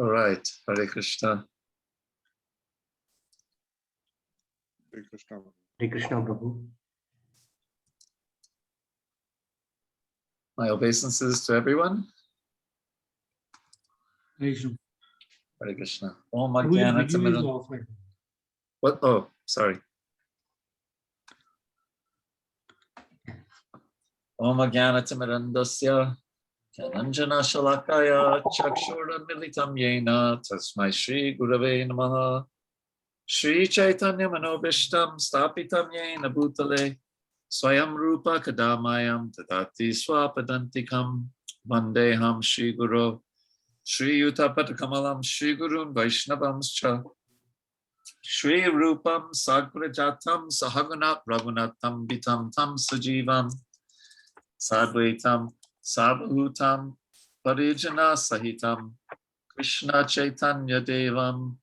All right, Hare Krishna. Hare Krishna. Hare Krishna, Prabhu. My obeisances to everyone. Hare Krishna. Hare Krishna. Om Prabhu, your video is Ajnanatamiran. off right now. What? Oh, sorry. Om Ajnanatimirandasya Kananjana Shalakaya Chakshura Militam Yena Tasmai Shri Gurave Namaha Shri Chaitanya Manobishtam Stapitam Yena Bhutale Swayam Rupa Kadamayam Tadati Swapadantikam Vandeham Shri Guru Shri Yutapatakamalam Shri Gurun Vaishnavamscha Shri Rupam Sagrajatam Sahagunat Raghunatam Vitam Tam Sajivam Sadvaitam Sabhutam Parijana Sahitam Krishna Chaitanya Devam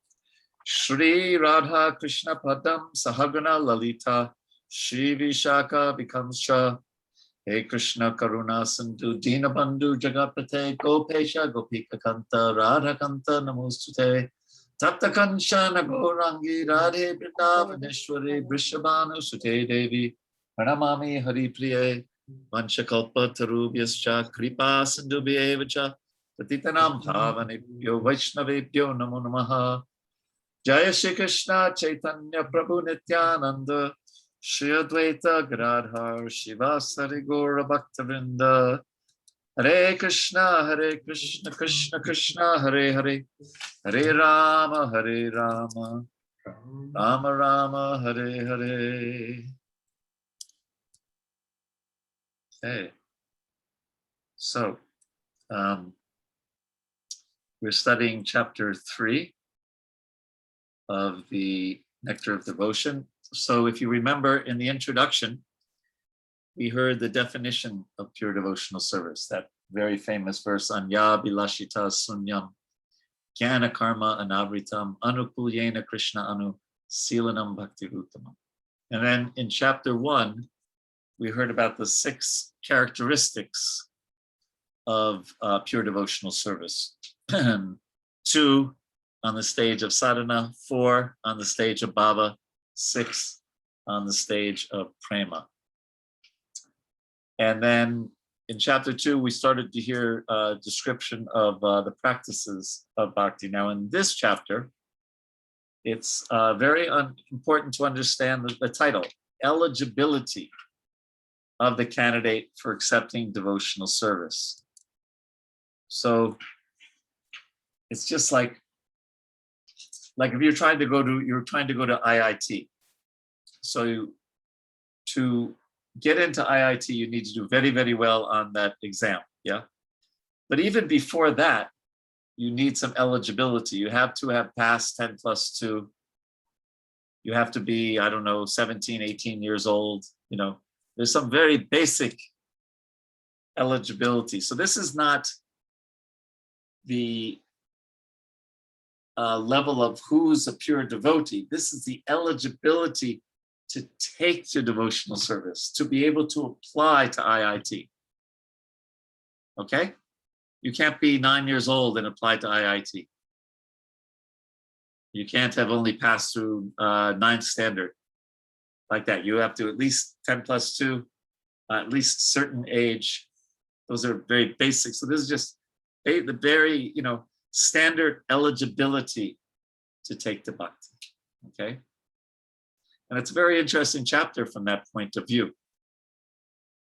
Shri Radha Krishna Padam Sahagana Lalita Shri Vishaka Vikamsha Hey Krishna Karuna Sindhu Dinabandhu Jagapate Gopesha Gopika Kanta Radha Kanta Namostute Tapta Kanchana Gaurangi Radhe Vrindavaneshwari Vrishabhanu Sute Devi Pranamami Haripriye Vanchakalpa Tarubhyascha Kripa Sindhubhyevacha Patitanam Bhavanebhyo Vaishnavebhyo Namo Namaha Jaya Shri Krishna Chaitanya Prabhu Nityananda Shri Advaita Gadadhar Shivasari Gaura Bhaktivinoda Hare Krishna Krishna Krishna Hare Hare Hare Rama Rama Rama Hare Hare. Okay, so we're studying chapter 3 of the Nectar of Devotion. So if you remember in the introduction, we heard the definition of pure devotional service, that very famous verse, Anya Bilashita Sunyam, Jnana Karma Anavritam, Anukulyena Krishna Anu, Silanam Bhakti Uttamam. And then in chapter 1, we heard about the 6 characteristics of pure devotional service. 2 on the stage of sadhana, 4 on the stage of bhava, 6 on the stage of prema. And then in chapter 2, we started to hear a description of the practices of bhakti. Now in this chapter, it's very important to understand the title, Eligibility of the candidate for accepting devotional service. So it's just like if you're trying to go to IIT. So to get into IIT, you need to do very, very well on that exam, yeah? But even before that, you need some eligibility. You have to have passed 10+2. You have to be, I don't know, 17, 18 years old, you know. There's some very basic eligibility. So this is not the level of who's a pure devotee. This is the eligibility to take to devotional service, to be able to apply to IIT. Okay? You can't be 9 years old and apply to IIT. You can't have only passed through 9th standard like that. You have to at least 10+2, at least certain age. Those are very basic. So this is just the very, standard eligibility to take the bhakti, okay? And it's a very interesting chapter from that point of view.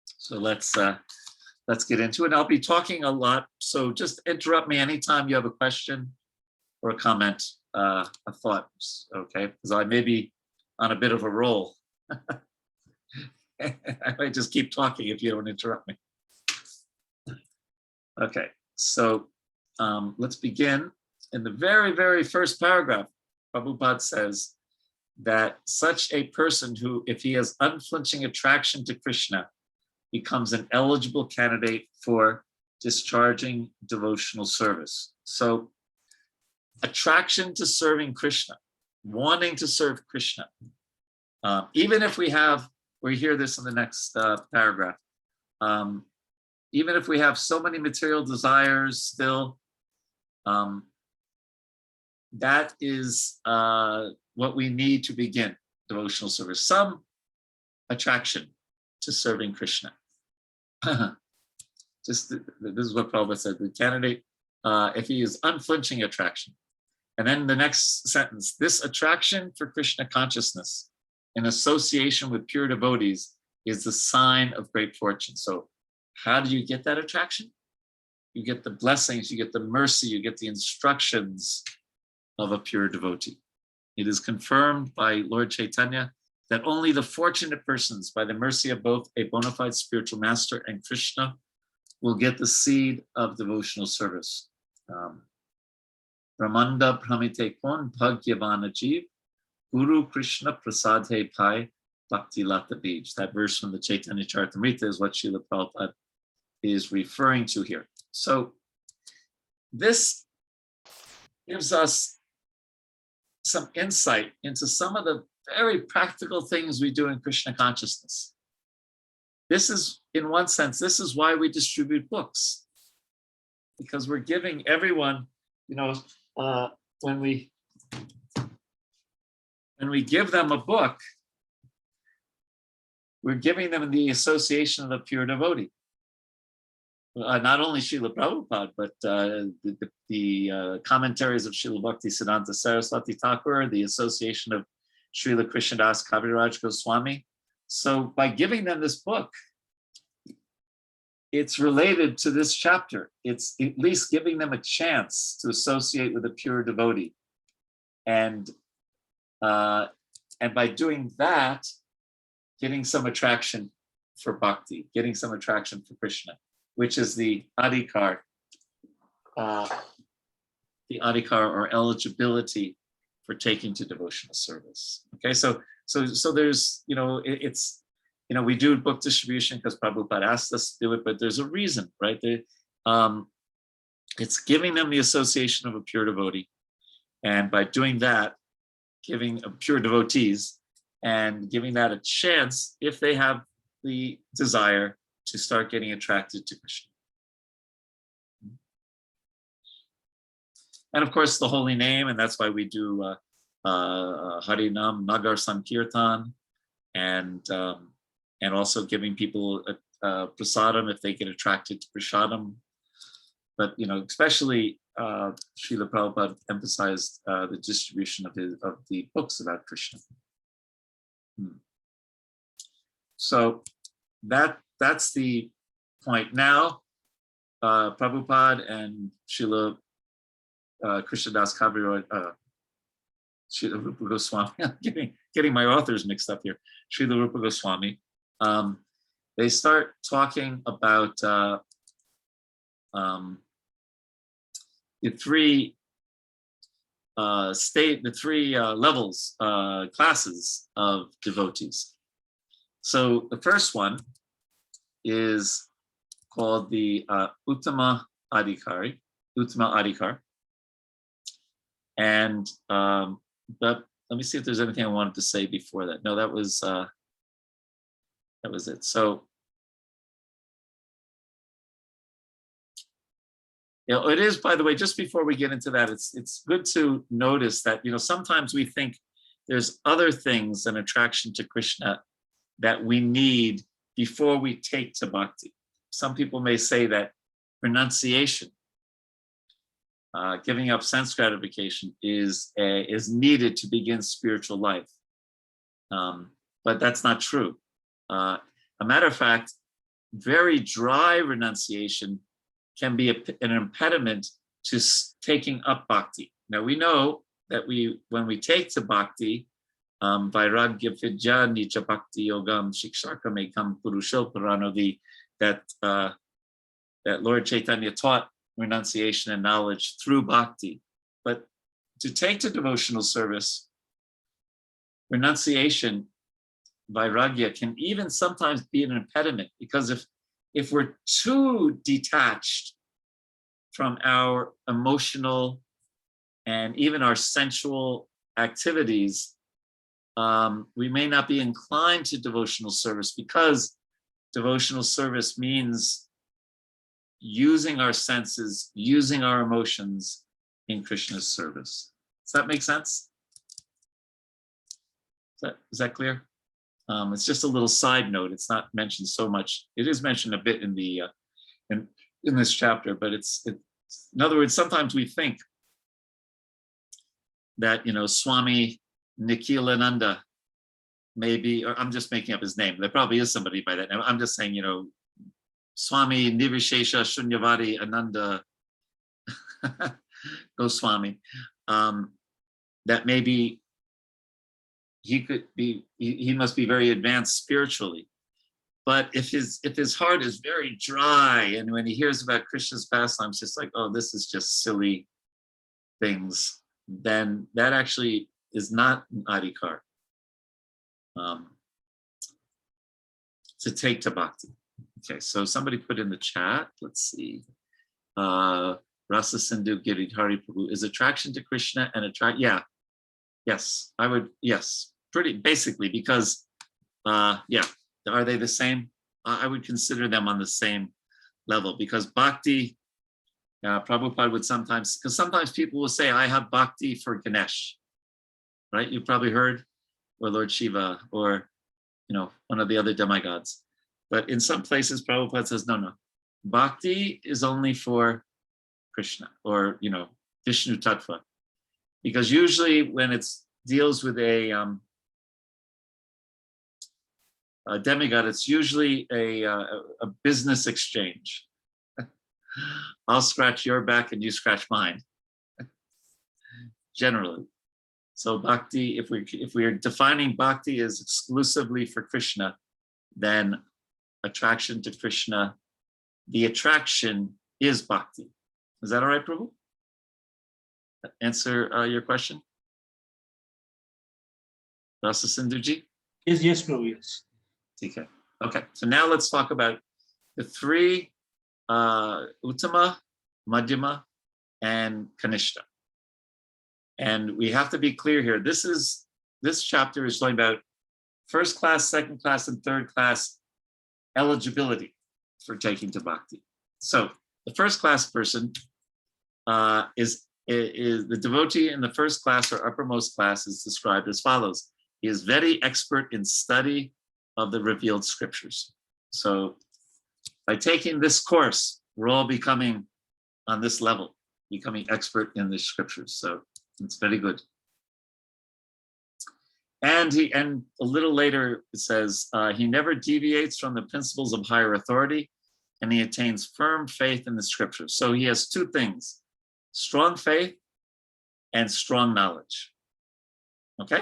So let's get into it. I'll be talking a lot, so just interrupt me anytime you have a question or a comment, a thought, okay? Because I may be on a bit of a roll. I might just keep talking if you don't interrupt me. Okay, so let's begin. In the very, very first paragraph, Prabhupada says that such a person who, if he has unflinching attraction to Krishna, becomes an eligible candidate for discharging devotional service. So attraction to serving Krishna, wanting to serve Krishna, even if we hear this in the next paragraph, even if we have so many material desires still, that is what we need to begin devotional service. Some attraction to serving Krishna. This is what Prabhupada said, the candidate, if he is unflinching attraction. And then the next sentence, this attraction for Krishna consciousness in association with pure devotees is the sign of great fortune. So how do you get that attraction? You get the blessings, you get the mercy, you get the instructions of a pure devotee. It is confirmed by Lord Chaitanya that only the fortunate persons, by the mercy of both a bona fide spiritual master and Krishna, will get the seed of devotional service. Brahmanda pramite kon bhagyavana jeev, Guru Krishna prasadhe pai bhakti lata bij. That verse from the Chaitanya Charitamrita is what Srila Prabhupada is referring to here. So this gives us some insight into some of the very practical things we do in Krishna consciousness. This is, in one sense, this is why we distribute books, because we're giving everyone, when we give them a book, we're giving them the association of the pure devotee. Not only Srila Prabhupada, but the commentaries of Srila Bhakti Siddhanta Saraswati Thakur, the association of Srila Krishnadas Kaviraj Goswami. So by giving them this book, it's related to this chapter. It's at least giving them a chance to associate with a pure devotee. And by doing that, getting some attraction for bhakti, getting some attraction for Krishna, which is the Adikar, or eligibility for taking to devotional service. Okay, so there's, we do book distribution because Prabhupada asked us to do it, but there's a reason, right? It's giving them the association of a pure devotee, and by doing that, giving pure devotees and giving that a chance if they have the desire to start getting attracted to Krishna. And of course, the holy name, and that's why we do Harinam, Nagar Sankirtan, and also giving people prasadam if they get attracted to prasadam. But especially Srila Prabhupada emphasized the distribution of the books about Krishna. So that's the point. Now, Prabhupada and Srila Krishnadas Kaviraj, Srila Rupa Goswami, I'm getting my authors mixed up here, Srila Rupa Goswami, they start talking about the three levels, classes of devotees. So the first one is called the Uttama Adikar. And but let me see if there's anything I wanted to say before that. No, that was it. So it is, by the way, just before we get into that, it's good to notice that sometimes we think there's other things than attraction to Krishna that we need before we take to bhakti. Some people may say that renunciation, giving up sense gratification, is needed to begin spiritual life, but that's not true. A matter of fact, very dry renunciation can be an impediment to taking up bhakti. Now we know that when we take to bhakti, Vairagya Vidya Nija Bhakti Yogam Shiksharkam Ekam Purushilparano, that Lord Chaitanya taught renunciation and knowledge through bhakti. But to take to devotional service, renunciation, vairagya, can even sometimes be an impediment, because if we're too detached from our emotional and even our sensual activities, we may not be inclined to devotional service, because devotional service means using our senses, using our emotions in Krishna's service. Does that make sense? Is that clear? It's just a little side note. It's not mentioned so much. It is mentioned a bit in the in this chapter, but it's in other words, sometimes we think that, you know, Swami Nikhilananda maybe, or I'm just making up his name. There probably is somebody by that name. I'm just saying, you know, Swami Nirvishesha Shunyavadi Ananda Goswami, that maybe he could be, he must be very advanced spiritually. But if his heart is very dry, and when he hears about Krishna's pastimes, just like, oh, this is just silly things, then that actually is not an adikar to take to bhakti. Okay, so somebody put in the chat, let's see. Rasa Sindhu Giridhari Prabhu, is attraction to Krishna and yeah, yes, I would, yes, pretty basically, because yeah, are they the same? I would consider them on the same level, because bhakti, Prabhupada would sometimes, because sometimes people will say, I have bhakti for Ganesh, right? You probably heard, or Lord Shiva, or, you know, one of the other demigods. But in some places, Prabhupada says, no, no, bhakti is only for Krishna, or, you know, Vishnu Tattva. Because usually when it deals with a demigod, it's usually a business exchange. I'll scratch your back and you scratch mine, generally. So bhakti, if we're defining bhakti as exclusively for Krishna, then attraction to Krishna, the attraction is bhakti. Is that all right, Prabhu? Answer your question? Rasa Sindhuji? Yes, Prabhu, yes. Okay. Okay, so now let's talk about the three Uttama, Madhyama, and Kanishta. And we have to be clear here. This chapter is talking about first class, second class, and third class eligibility for taking to bhakti. So the first class person is the devotee in the first class or uppermost class is described as follows. He is very expert in study of the revealed scriptures. So by taking this course, we're all becoming on this level, becoming expert in the scriptures. So it's very good. And a little later it says, he never deviates from the principles of higher authority, and he attains firm faith in the scriptures. So he has two things, strong faith and strong knowledge. Okay?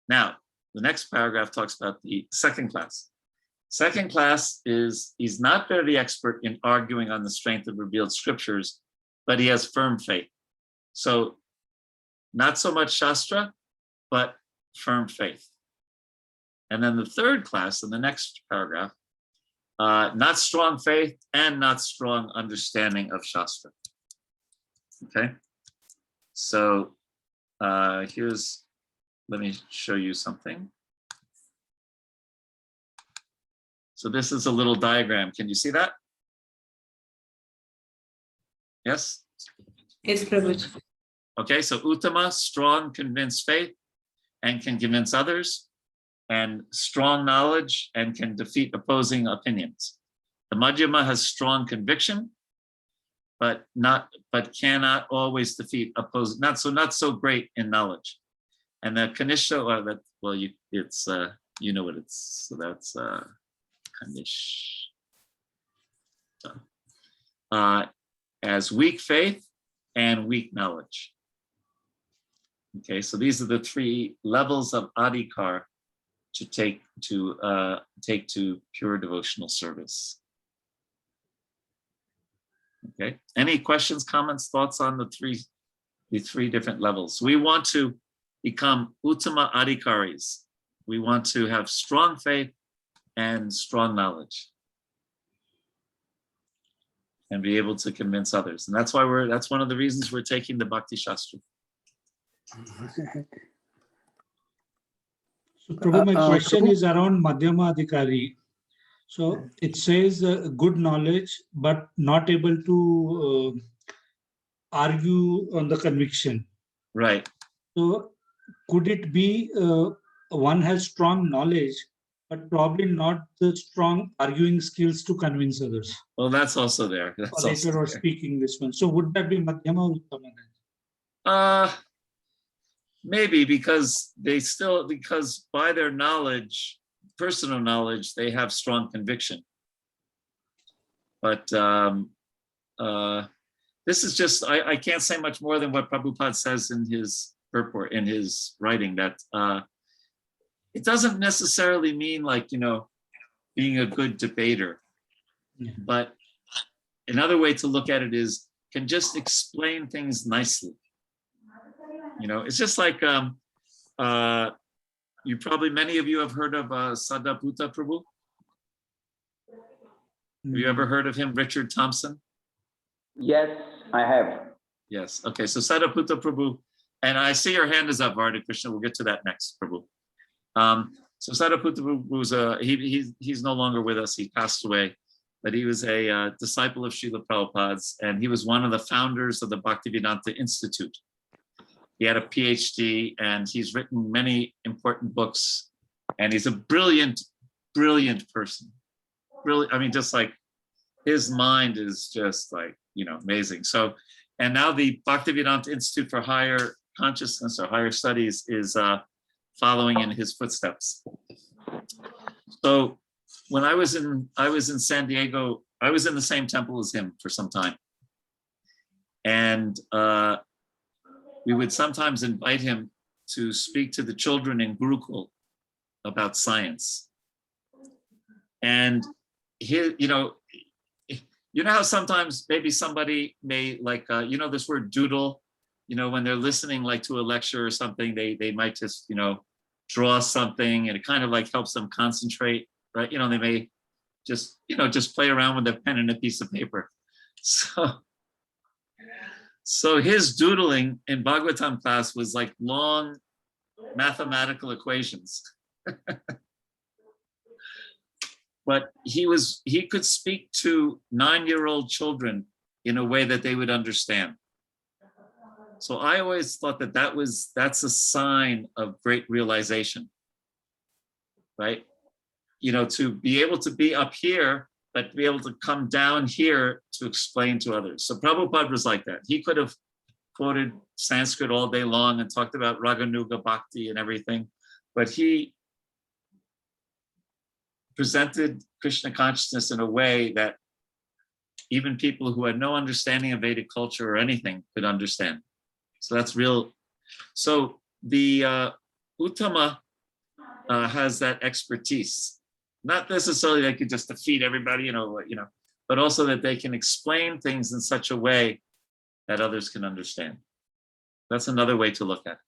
Now, the next paragraph talks about the second class. Second class is, he's not very expert in arguing on the strength of revealed scriptures, but he has firm faith. So not so much Shastra, but firm faith. And then the third class in the next paragraph, not strong faith and not strong understanding of Shastra. Okay, so let me show you something. So this is a little diagram. Can you see that? Yes? Yes, Prabhu. Okay, so Uttama, strong, convinced faith, and can convince others, and strong knowledge, and can defeat opposing opinions. The Madhyama has strong conviction, but cannot always defeat opposing, not so great in knowledge. And the Kanishta, you know what it's, so that's Kanishta. As weak faith and weak knowledge. Okay, so these are the three levels of Adikar to take to pure devotional service. Okay, any questions, comments, thoughts on the three different levels? We want to become Uttama Adikaris. We want to have strong faith and strong knowledge, and be able to convince others. And that's why that's one of the reasons we're taking the Bhakti Shastra. So, Prabhu, my question is around Madhyama Adhikari. So it says good knowledge, but not able to argue on the conviction. Right. So could it be one has strong knowledge, but probably not the strong arguing skills to convince others? Well, that's also there. That's Or also later or there. speaking this one. So would that be Madhyama or Uttama then? Maybe because by their knowledge, personal knowledge, they have strong conviction. But this is just, I can't say much more than what Prabhupada says in his purport, in his writing, that it doesn't necessarily mean like, being a good debater. Yeah. But another way to look at it is, can just explain things nicely. It's just like, many of you have heard of Sadaputta Prabhu. Have you ever heard of him, Richard Thompson? Yes, I have. Yes. Okay. So Sadaputta Prabhu, and I see your hand is up, Varda Krishna. We'll get to that next, Prabhu. So Sadaputta Prabhu was he's no longer with us. He passed away, but he was a disciple of Srila Prabhupada's, and he was one of the founders of the Bhaktivedanta Institute. He had a PhD, and he's written many important books, and he's a brilliant, brilliant person. Really, I mean, just like his mind is just like, amazing. So, and now the Bhaktivedanta Institute for Higher Consciousness or Higher Studies is following in his footsteps. So when I was in San Diego, I was in the same temple as him for some time. And we would sometimes invite him to speak to the children in Gurukul about science. And he, how sometimes maybe somebody may like, this word doodle, when they're listening like to a lecture or something, they might just, draw something, and it kind of like helps them concentrate, right? They may just, just play around with a pen and a piece of paper. So his doodling in Bhagavatam class was like long mathematical equations. But he could speak to 9-year-old children in a way that they would understand. So I always thought that's a sign of great realization, right? To be able to be up here, but to be able to come down here to explain to others. So Prabhupada was like that. He could have quoted Sanskrit all day long and talked about Raganuga Bhakti and everything, but he presented Krishna consciousness in a way that even people who had no understanding of Vedic culture or anything could understand. So that's real. So the Uttama has that expertise, not necessarily they could just defeat everybody, but also that they can explain things in such a way that others can understand. That's another way to look at it.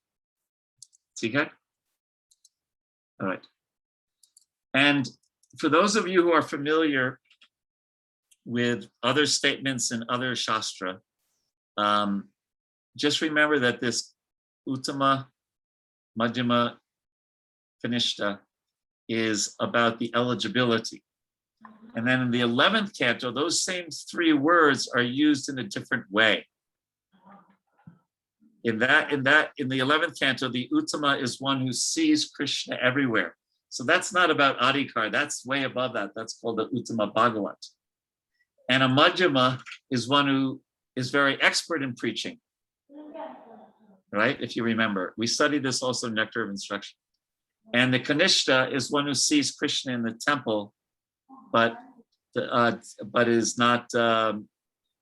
See that? All right. And for those of you who are familiar with other statements in other Shastra, just remember that this Uttama, Madhyama, Kanishta is about the eligibility. And then in the 11th canto, those same 3 words are used in a different way. In the 11th canto, the Uttama is one who sees Krishna everywhere. So that's not about Adikar, that's way above that. That's called the Uttama Bhagawat. And a Madhyama is one who is very expert in preaching, right? If you remember, we studied this also in Nectar of Instruction. And the Kanishta is one who sees Krishna in the temple, but is not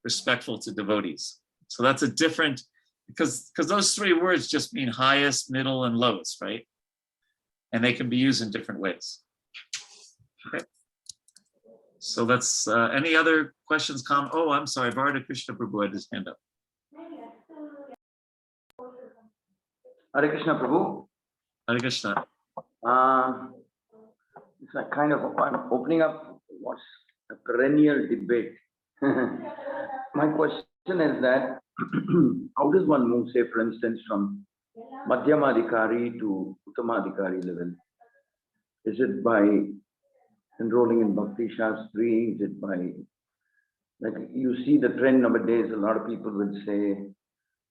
respectful to devotees. So that's a different, because those 3 words just mean highest, middle, and lowest, right? And they can be used in different ways. Okay. So let's, any other questions, oh, I'm sorry, Varda Krishna Prabhu had his hand up. Hare Krishna Prabhu. Hare Krishna. It's a kind of, I'm opening up what's a perennial debate. My question is that, how does one move, say, for instance, from Madhyama Adikari to Uttama Adikari level? Is it by enrolling in Bhakti Shastri? Is it by, like you see the trend nowadays, a lot of people will say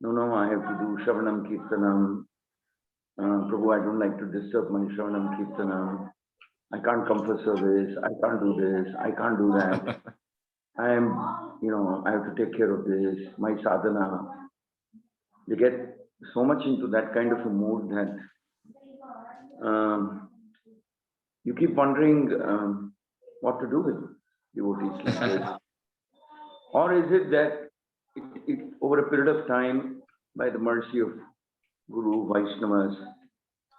no, I have to do Shravanam Kirtanam. Prabhu, I don't like to disturb my Shravanam Kirtanam. I can't come for service. I can't do this. I can't do that. I have to take care of this, my sadhana. You get so much into that kind of a mood that you keep wondering what to do with devotees like this. Or is it that over a period of time, by the mercy of Guru, Vaishnavas,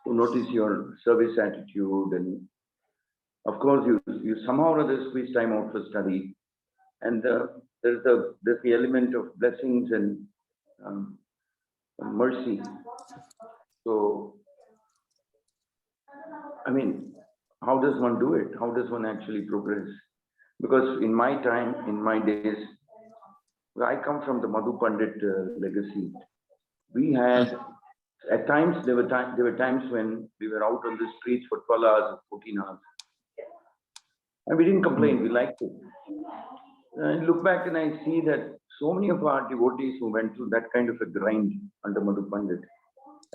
who notice your service attitude, and of course you somehow or other squeeze time out for study, and there's the element of blessings and mercy. So, I mean, how does one do it? How does one actually progress? Because in my time, in my days, I come from the Madhu Pandit legacy. We had, at times, there were times when we were out on the streets for 12 hours or 14 hours. And we didn't complain, we liked it. I look back and I see that so many of our devotees who went through that kind of a grind under Madhu Pandit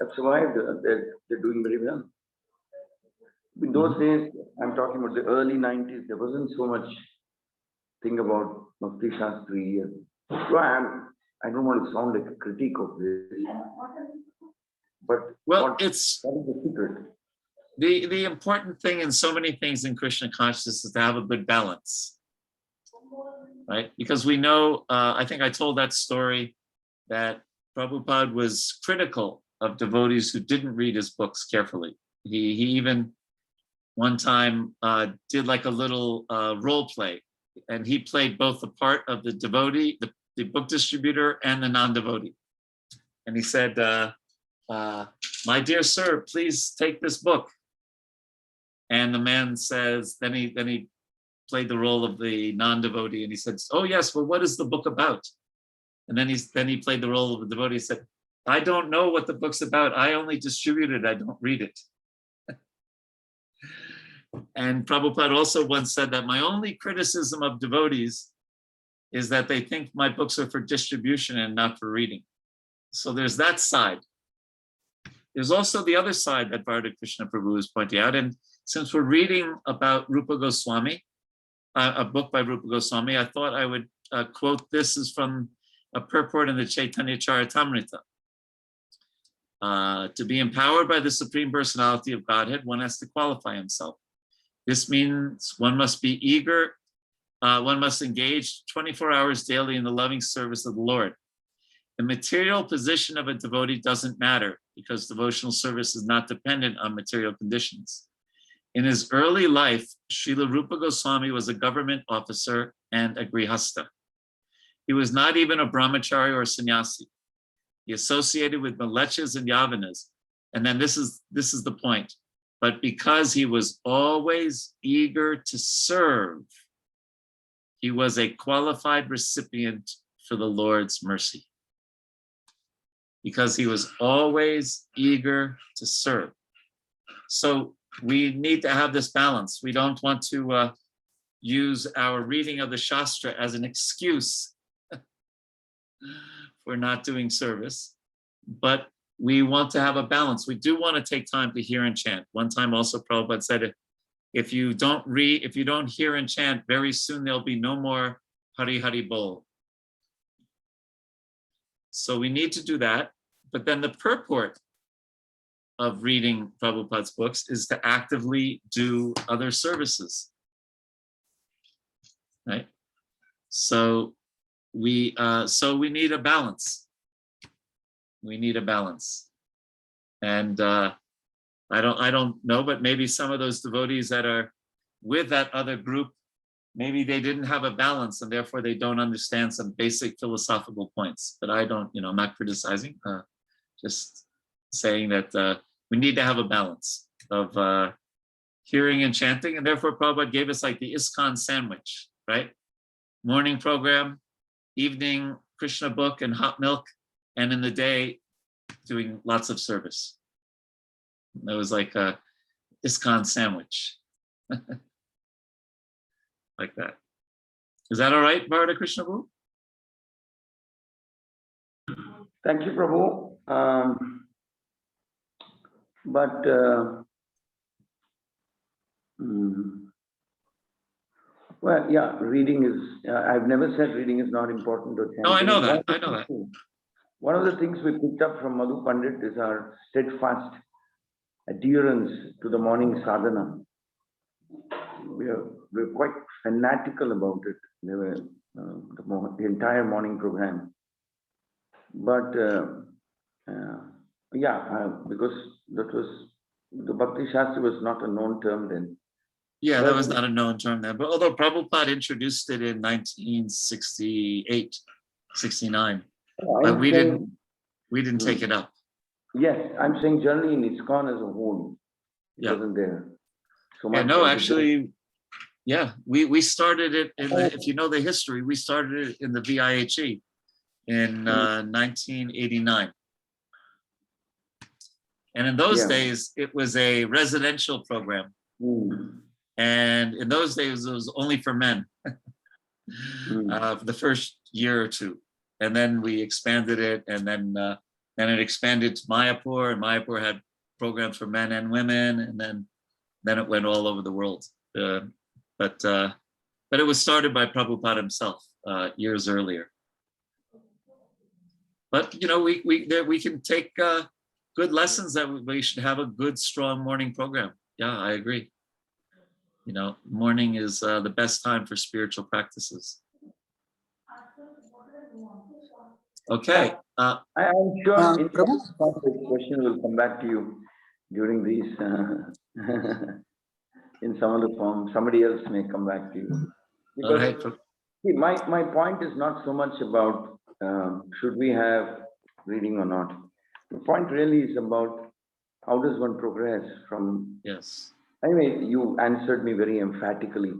have survived. They're doing very well. In those days, I'm talking about the early 90s, there wasn't so much thing about Bhakti Shastri. So I don't want to sound like a critique of this, but Well, that is the secret. the important thing in so many things in Krishna consciousness is to have a good balance, right? Because we know, I think I told that story that Prabhupada was critical of devotees who didn't read his books carefully. He even one time did like a little role play, and he played both the part of the devotee, the book distributor, and the non-devotee. And he said, my dear sir, please take this book. And the man says, then he played the role of the non-devotee, and he said, oh yes, well, what is the book about? And then he played the role of the devotee. He said, I don't know what the book's about. I only distribute it, I don't read it. And Prabhupada also once said that my only criticism of devotees is that they think my books are for distribution and not for reading. So there's that side. There's also the other side that Bharata Krishna Prabhu is pointing out. And since we're reading about Rupa Goswami, a book by Rupa Goswami, I thought I would quote, this is from a purport in the Chaitanya Charitamrita. To be empowered by the Supreme Personality of Godhead, one has to qualify himself. This means one must be eager, one must engage 24 hours daily in the loving service of the Lord. The material position of a devotee doesn't matter because devotional service is not dependent on material conditions. In his early life, Srila Rupa Goswami was a government officer and a grihasta. He was not even a brahmachari or a sannyasi. He associated with malechas and yavanas. And then this is the point. But because he was always eager to serve, he was a qualified recipient for the Lord's mercy. Because he was always eager to serve. So we need to have this balance. We don't want to use our reading of the Shastra as an excuse for not doing service, but we want to have a balance. We do want to take time to hear and chant. One time also Prabhupada said, if you don't hear and chant, very soon there'll be no more Hari Hari Bol. So we need to do that. But then the purport of reading Prabhupada's books is to actively do other services, right? So we need a balance. We need a balance. And I don't know, but maybe some of those devotees that are with that other group, maybe they didn't have a balance and therefore they don't understand some basic philosophical points. But I don't, I'm not criticizing, just saying that we need to have a balance of hearing and chanting. And therefore Prabhupada gave us like the ISKCON sandwich, right? Morning program, evening Krishna book and hot milk, and in the day doing lots of service. It was like a ISKCON sandwich. Like that. Is that all right, Bharata Krishna Prabhu? Thank you, Prabhu. But well, yeah, reading is. I've never said reading is not important or chanting. No, I know that. I know that. One of the things we picked up from Madhu Pandit is our steadfast adherence to the morning sadhana. We're quite fanatical about it. They were the entire morning program. But because that was the Bhakti Shastri was not a known term then. Yeah, that was not a known term then. But although Prabhupada introduced it in 1968, 69, but we didn't take it up. Yes, I'm saying generally in ISKCON as a whole, it Yeah. wasn't there. So Yeah, much no, as it actually, yeah, we started it in the, if you know the history, we started it in the VIHE in 1989. And in those Yeah. days, it was a residential program. And in those days, it was only for men for the first year or two. And then we expanded it, and then it expanded to Mayapur, and Mayapur had programs for men and women, and then it went all over the world. But it was started by Prabhupada himself years earlier. But you know, we can take good lessons that we should have a good, strong morning program. Yeah, I agree. You know, morning is the best time for spiritual practices. Okay. I'm sure Prabhu? this question will come back to you during these in some other form. Somebody else may come back to you. All right. See, my point is not so much about should we have reading or not. The point really is about how does one progress from. Yes. Anyway, you answered me very emphatically.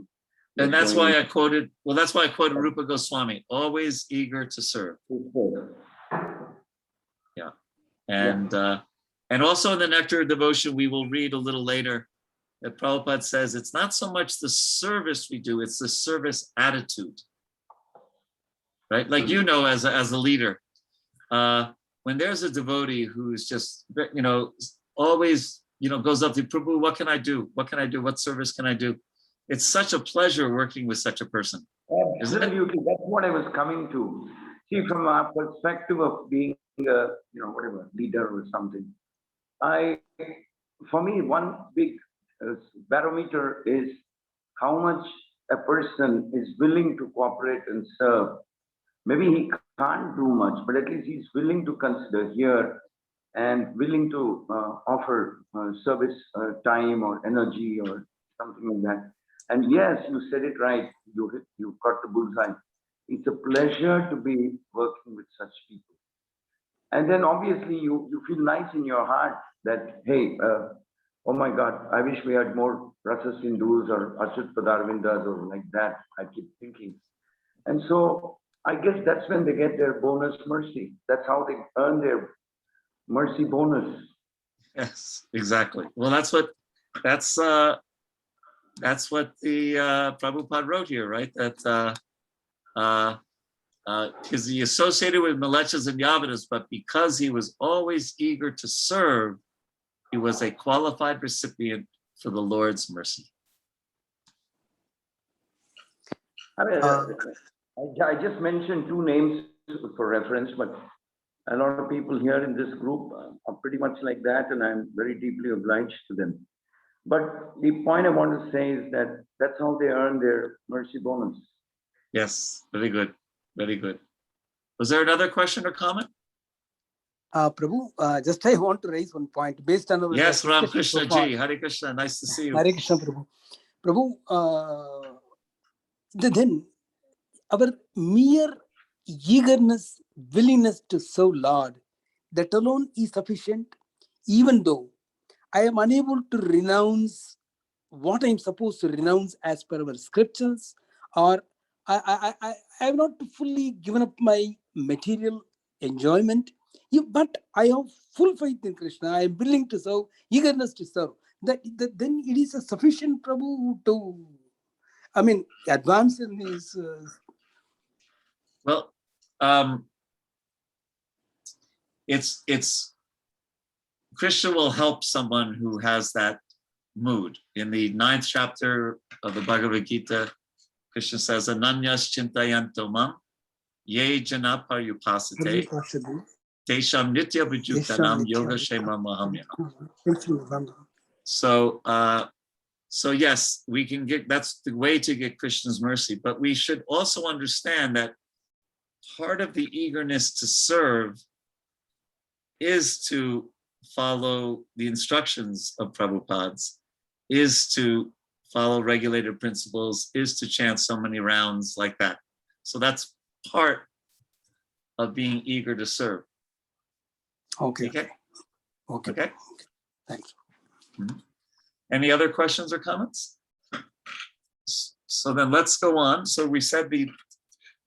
And that's why I quoted, Rupa Goswami, always eager to serve. Yeah. And also in the Nectar of Devotion, we will read a little later that Prabhupada says it's not so much the service we do, it's the service attitude. Right? Like, you know, as a leader, when there's a devotee who's just, you know, always, you know, goes up to Prabhu, what can I do? What can I do? What service can I do? It's such a pleasure working with such a person. Absolutely, that's what I was coming to. See, from our perspective of being a, you know, whatever, leader or something, for me, one big barometer is how much a person is willing to cooperate and serve. Maybe he can't do much, but at least he's willing to consider here and willing to offer service time or energy or something like that. And yes, you said it right. You got the bullseye. It's a pleasure to be working with such people. And then obviously you feel nice in your heart that, hey, oh my God, I wish we had more Rasa Sindhus or Achyut Padarvindas or like that, I keep thinking. And so I guess that's when they get their bonus mercy. That's how they earn their mercy bonus. Yes, exactly. Well, that's what the Prabhupada wrote here, right? That because he associated with Milechas and Yavanas, but because he was always eager to serve, he was a qualified recipient for the Lord's mercy. I mean, I just mentioned two names for reference, but a lot of people here in this group are pretty much like that, and I'm very deeply obliged to them. But the point I want to say is that that's how they earn their mercy bonus. Yes, very good. Very good. Was there another question or comment? Prabhu, just I want to raise one point based on our Yes, Ram Krishna so far. ji, Hare Krishna, nice to see you. Hare Krishna, Prabhu. Prabhu, then our mere eagerness, willingness to serve Lord, that alone is sufficient, even though I am unable to renounce what I am supposed to renounce as per our scriptures, or I have not fully given up my material enjoyment, but I have full faith in Krishna. I am willing to serve, eagerness to serve. That then it is a sufficient, Prabhu, to, I mean, advance in his. Well, it's Krishna will help someone who has that mood. In the 9th chapter of the Bhagavad Gita, Krishna says, Ananyas chintayanto mam, ye jana paryupasate, tesham nitya bhujuktanam yoga shema mahamyanam. So yes, we can get, that's the way to get Krishna's mercy, but we should also understand that part of the eagerness to serve is to follow the instructions of Prabhupada's, is to follow regulated principles, is to chant so many rounds like that. So that's part of being eager to serve. Okay. Okay. Thanks. Mm-hmm. Any other questions or comments? So then let's go on. So we said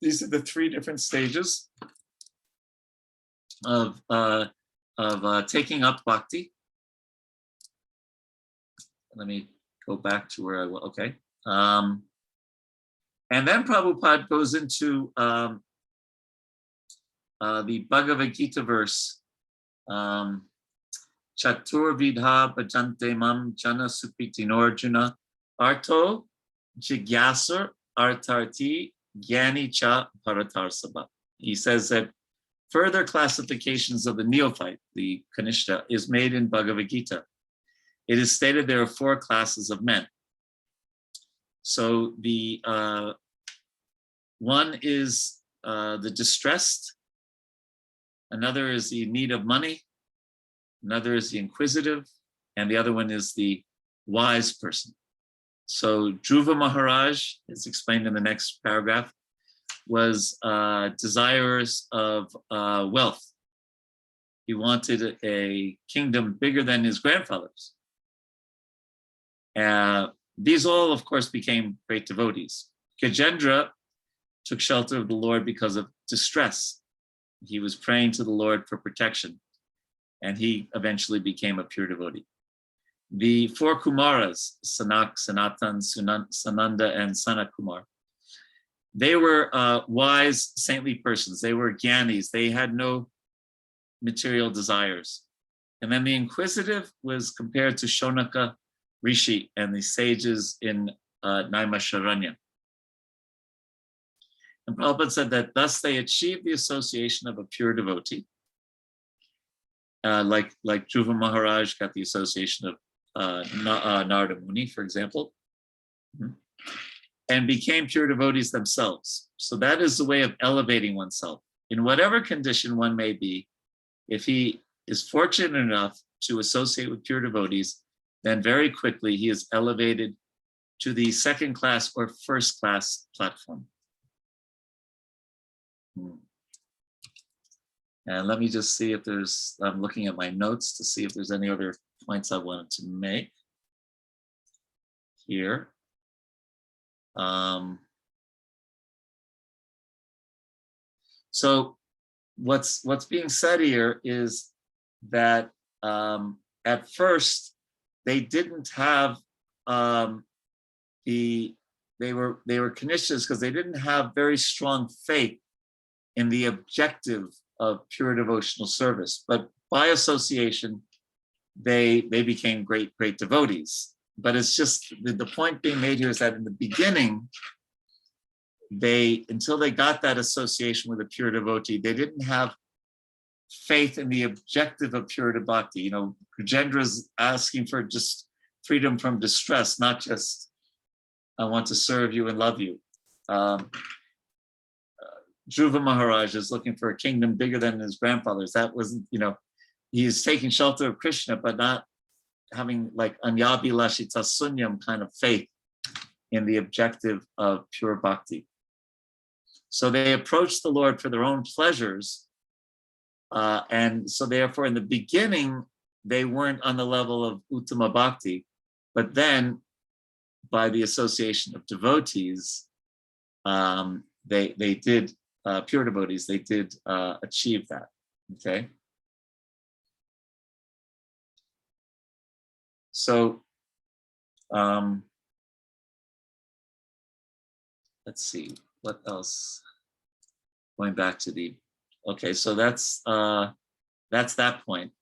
these are the 3 different stages of taking up bhakti. Let me go back to where I was. Okay. And then Prabhupada goes into the Bhagavad Gita verse, Chatur vidha bhajante mam jana sukritinorjuna arto jigyasur artarti gyani cha paratarsabha. He says that further classifications of the neophyte, the Kanishta, is made in Bhagavad Gita. It is stated there are 4 classes of men. So the one is the distressed, another is the in need of money, another is the inquisitive, and the other one is the wise person. So Dhruva Maharaj, is explained in the next paragraph, was desirous of wealth. He wanted a kingdom bigger than his grandfather's. These all, of course, became great devotees. Gajendra took shelter of the Lord because of distress. He was praying to the Lord for protection, and he eventually became a pure devotee. The 4 Kumaras, Sanak, Sanatan, Sananda, and Sanakumar, they were wise, saintly persons. They were Gyanis. They had no material desires. And then the inquisitive was compared to Shonaka Rishi and the sages in Naimisharanya. And Prabhupada said that thus they achieved the association of a pure devotee, like Dhruva Maharaj got the association of Narada Muni, for example, and became pure devotees themselves. So that is the way of elevating oneself. In whatever condition one may be, if he is fortunate enough to associate with pure devotees, then very quickly he is elevated to the 2nd class or 1st class platform. And let me just see if there's, I'm looking at my notes to see if there's any other points I wanted to make here. So what's being said here is that at first they didn't have they were Kanishtas because they didn't have very strong faith in the objective of pure devotional service, but by association they became great devotees. But it's just the point being made here is that in the beginning, until they got that association with a pure devotee, they didn't have faith in the objective of pure bhakti. You know, Gajendra's asking for just freedom from distress, not just I want to serve you and love you. Dhruva Maharaj is looking for a kingdom bigger than his grandfather's. That wasn't, you know, he's taking shelter of Krishna, but not having like Anyabi Lashita Sunyam kind of faith in the objective of pure bhakti. So they approached the Lord for their own pleasures. And so therefore in the beginning, they weren't on the level of Uttama Bhakti, but then by the association of devotees, they did, pure devotees, they did achieve that, okay? So, let's see, what else? Going back to the, okay, so that's That's that point.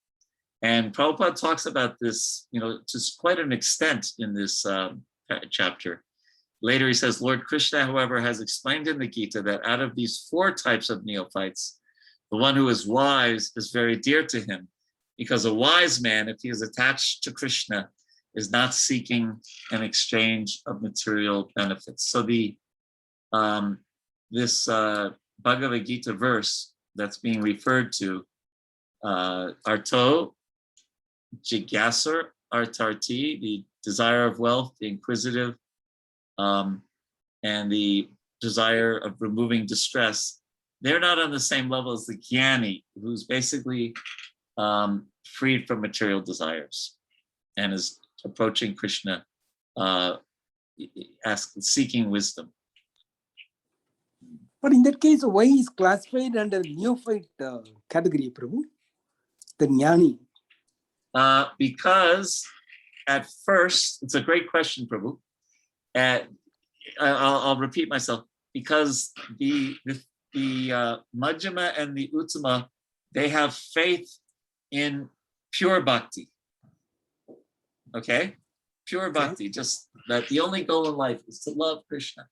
And Prabhupada talks about this, to quite an extent in this chapter. Later he says, Lord Krishna, however, has explained in the Gita that out of these 4 types of neophytes, the one who is wise is very dear to him, because a wise man, if he is attached to Krishna, is not seeking an exchange of material benefits. So this Bhagavad Gita verse that's being referred to, Arto, Jigyasur, Artarti, the desire of wealth, the inquisitive, and the desire of removing distress, they're not on the same level as the Jnani, who's basically freed from material desires and is approaching Krishna, seeking wisdom. But in that case, why is classified under neophyte category, Prabhu? The Jnani. Because at first, it's a great question, Prabhu. I'll repeat myself, because the Majjhima and the Uttama, they have faith in pure bhakti. Okay? Pure bhakti, just that the only goal in life is to love Krishna.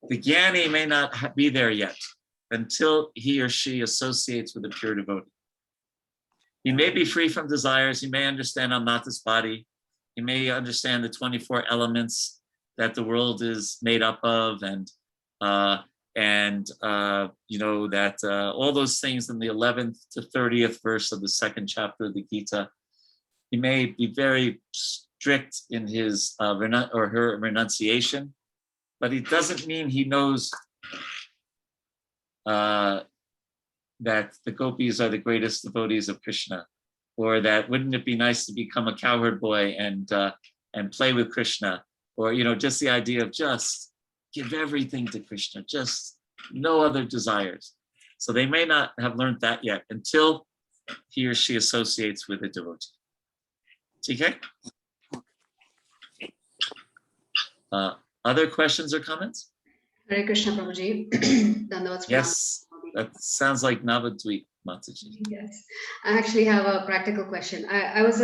The Jnani may not be there yet until he or she associates with a pure devotee. He may be free from desires. He may understand I'm not this body. He may understand the 24 elements that the world is made up of, and that all those things in the 11th to 30th verse of the 2nd chapter of the Gita. He may be very strict in his or her renunciation, but it doesn't mean he knows that the gopis are the greatest devotees of Krishna, or that wouldn't it be nice to become a cowherd boy and play with Krishna, or just the idea of just give everything to Krishna, just no other desires. So they may not have learned that yet until he or she associates with a devotee. Okay? Other questions or comments? Hare Krishna Prabhuji. Dandavats Yes, that sounds like Navadvip Mataji. Yes, I actually have a practical question. I was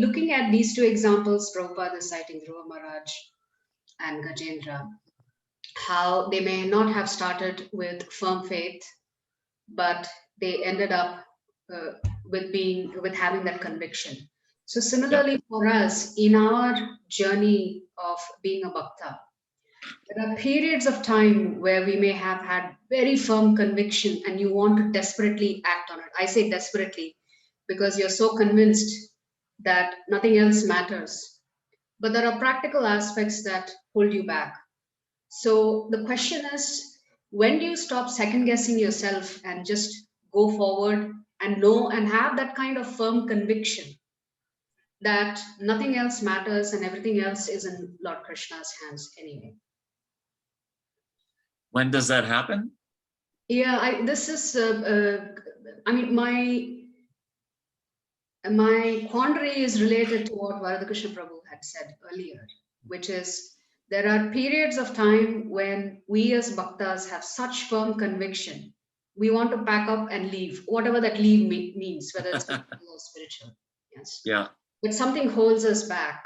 looking at these 2 examples Prabhupada is citing, Dhruva Maharaj and Gajendra, how they may not have started with firm faith, but they ended up with having that conviction. So similarly for us, in our journey of being a bhakta, there are periods of time where we may have had very firm conviction and you want to desperately act on it. I say desperately because you're so convinced that nothing else matters. But there are practical aspects that hold you back. So the question is, when do you stop second guessing yourself and just go forward and know and have that kind of firm conviction that nothing else matters and everything else is in Lord Krishna's hands anyway? When does that happen? Yeah, my quandary is related to what Varadkrishna Prabhu had said earlier, which is there are periods of time when we as bhaktas have such firm conviction, we want to pack up and leave, whatever that leave means, whether it's physical or spiritual. Yes. Yeah. But something holds us back,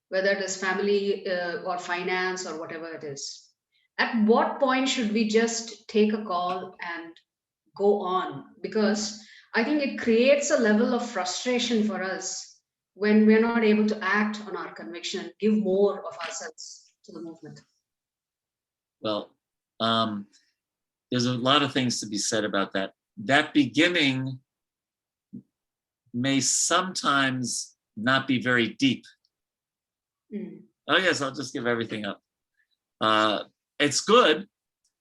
whether it is family or finance or whatever it is. At what point should we just take a call and go on? Because I think it creates a level of frustration for us when we're not able to act on our conviction, give more of ourselves to the movement. Well, there's a lot of things to be said about that. That beginning may sometimes not be very deep. Oh yes, I'll just give everything up. It's good,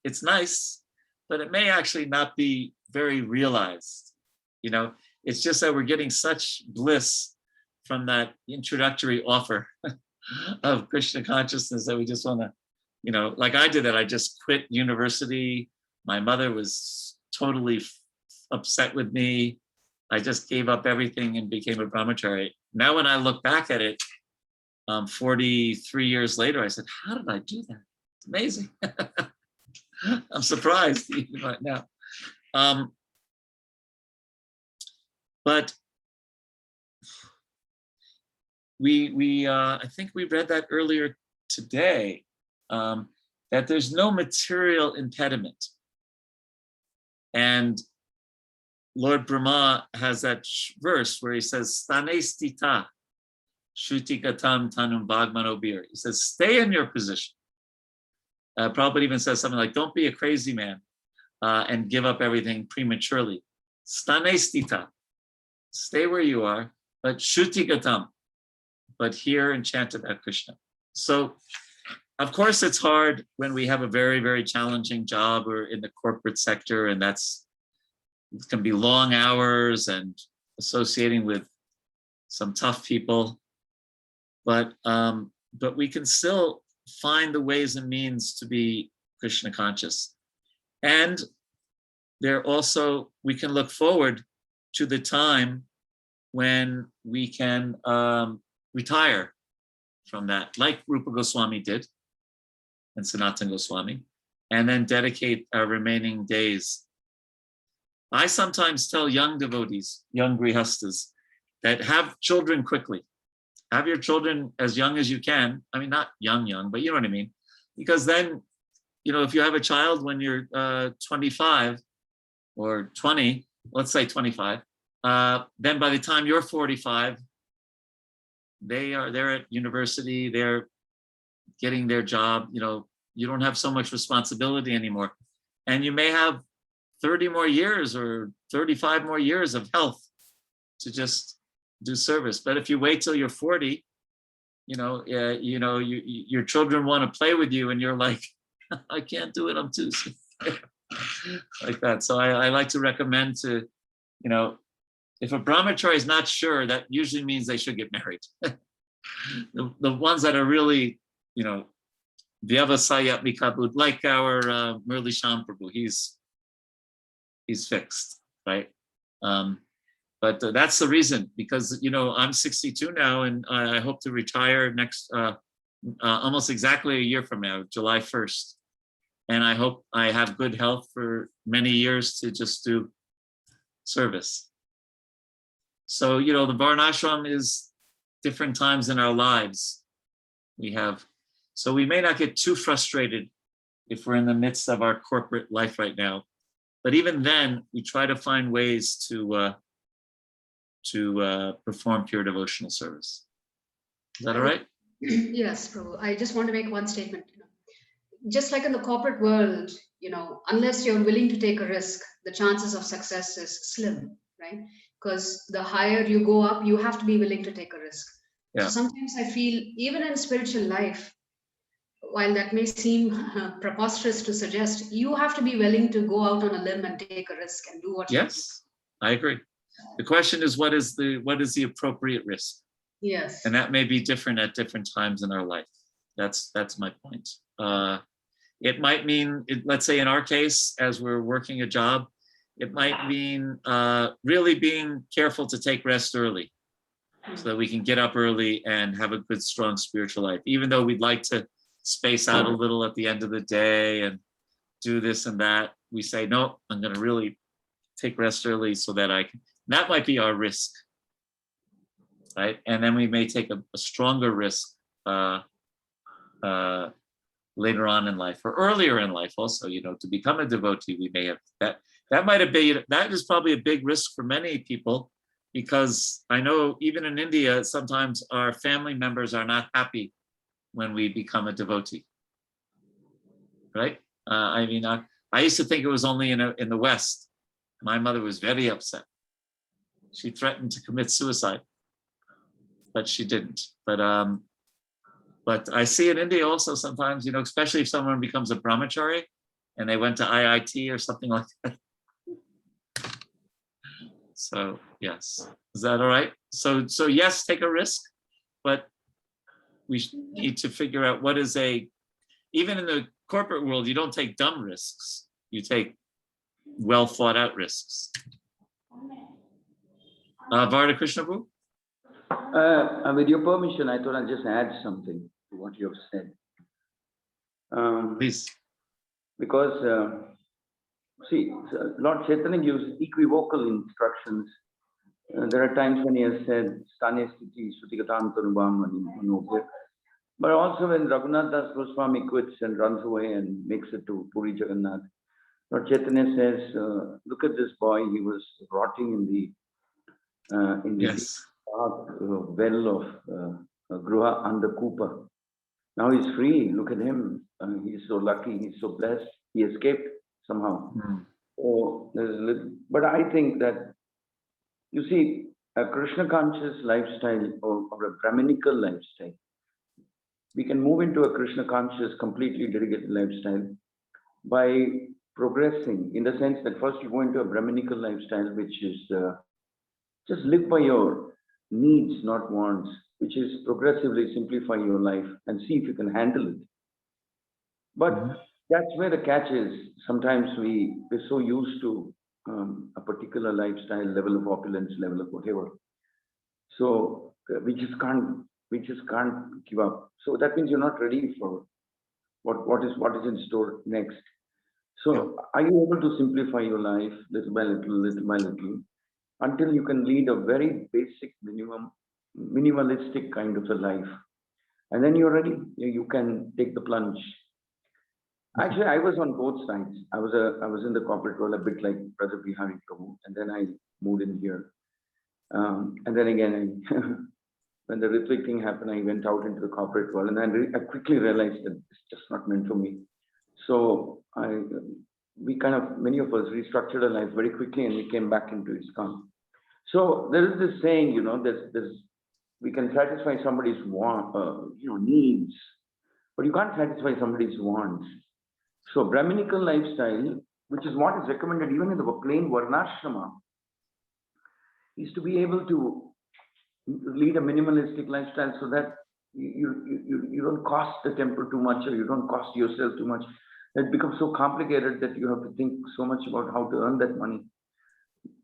it's nice, but it may actually not be very realized. It's just that we're getting such bliss from that introductory offer of Krishna consciousness that we just want to, like I did that. I just quit university. My mother was totally upset with me. I just gave up everything and became a brahmachari. Now, when I look back at it, 43 years later, I said, how did I do that? It's amazing. I'm surprised even right now. But I think we read that earlier today, that there's no material impediment. And Lord Brahma has that verse where he says, Stane stita, shutikatam tanum bhagmanobir. He says, stay in your position. Prabhupada even says something like, don't be a crazy man and give up everything prematurely. Stane stita, stay where you are, but shutikatam, but hear and chant about Krishna. So, of course, it's hard when we have a very, very challenging job or in the corporate sector, and it can be long hours and associating with some tough people. But we can still find the ways and means to be Krishna conscious. And we can look forward to the time when we can retire from that, like Rupa Goswami did, and Sanatana Goswami, and then dedicate our remaining days. I sometimes tell young devotees, young grihastas, that have children quickly. Have your children as young as you can. I mean, not young, but you know what I mean? Because then, if you have a child when you're 25 or 20, let's say 25, then by the time you're 45, they're at university, they're getting their job, you don't have so much responsibility anymore. And you may have 30 more years or 35 more years of health to just do service. But if you wait till you're 40, your children want to play with you and you're like, I can't do it, I'm too sick. Like that. So I like to recommend to, if a brahmachari is not sure, that usually means they should get married. The ones that are really, Vyavasaya Mikabud, like our Murli Sham Prabhu, he's fixed, right? But that's the reason, because I'm 62 now, and I hope to retire next almost exactly a year from now, July 1st. And I hope I have good health for many years to just do service. So the Varnashram is different times in our lives. So we may not get too frustrated if we're in the midst of our corporate life right now. But even then, we try to find ways to perform pure devotional service. Is that all right? Yes, Prabhu. I just want to make one statement. Just like in the corporate world, unless you're willing to take a risk, the chances of success is slim, right? Because the higher you go up, you have to be willing to take a risk. Yeah. So sometimes I feel, even in spiritual life, while that may seem preposterous to suggest, you have to be willing to go out on a limb and take a risk and do what you do. Yes, I agree. The question is, what is the appropriate risk? Yes. And that may be different at different times in our life. That's my point. It might mean, let's say in our case, as we're working a job, it might mean really being careful to take rest early so that we can get up early and have a good, strong spiritual life. Even though we'd like to space out a little at the end of the day and do this and that, we say, no, I'm going to really take rest early so that I can. That might be our risk, right? And then we may take a stronger risk later on in life or earlier in life also, to become a devotee. We may have that is probably a big risk for many people, because I know even in India, sometimes our family members are not happy when we become a devotee, right? I used to think it was only in the West. My mother was very upset. She threatened to commit suicide, but she didn't. But I see in India also sometimes, especially if someone becomes a brahmachari and they went to IIT or something like that. So yes, is that all right? So yes, take a risk, but we need to figure out what is even in the corporate world, you don't take dumb risks. You take well thought out risks. Varda Krishna Prabhu? With your permission, I thought I'll just add something to what you have said. Please. Because, see, Lord Chaitanya gives equivocal instructions There are times when he has said, Stane Sthiti Sutigatam Tanubam Manobhir. But also when Raghunath Das Goswami quits and runs away and makes it to Puri Jagannath, Lord Chaitanya says, look at this boy, he was rotting in the Yes. dark well of Gruha and the Kupa. Now he's free, look at him. He's so lucky, he's so blessed. He escaped somehow. So there's a little, but I think that, you see, a Krishna conscious lifestyle or a Brahminical lifestyle, we can move into a Krishna conscious, completely dedicated lifestyle by progressing, in the sense that first you go into a Brahminical lifestyle, which is just live by your needs, not wants, which is progressively simplify your life and see if you can handle it. But that's where the catch is. Sometimes we're so used to a particular lifestyle, level of opulence, level of whatever. So we just can't give up. So that means you're not ready for what is in store next. So are you able to simplify your life little by little, until you can lead a very basic minimalistic kind of a life? And then you're ready. You can take the plunge. Actually, I was on both sides. I was in the corporate world a bit like Brother Vihari Prabhu, and then I moved in here. And then again, when the Ritvik thing happened, I went out into the corporate world, and I quickly realized that it's just not meant for me. So many of us restructured our life very quickly, and we came back into ISKCON. So there is this saying, we can satisfy somebody's needs, but you can't satisfy somebody's wants. So Brahminical lifestyle, which is what is recommended even in the plain Varnashrama, is to be able to lead a minimalistic lifestyle so that you don't cost the temple too much, or you don't cost yourself too much. It becomes so complicated that you have to think so much about how to earn that money.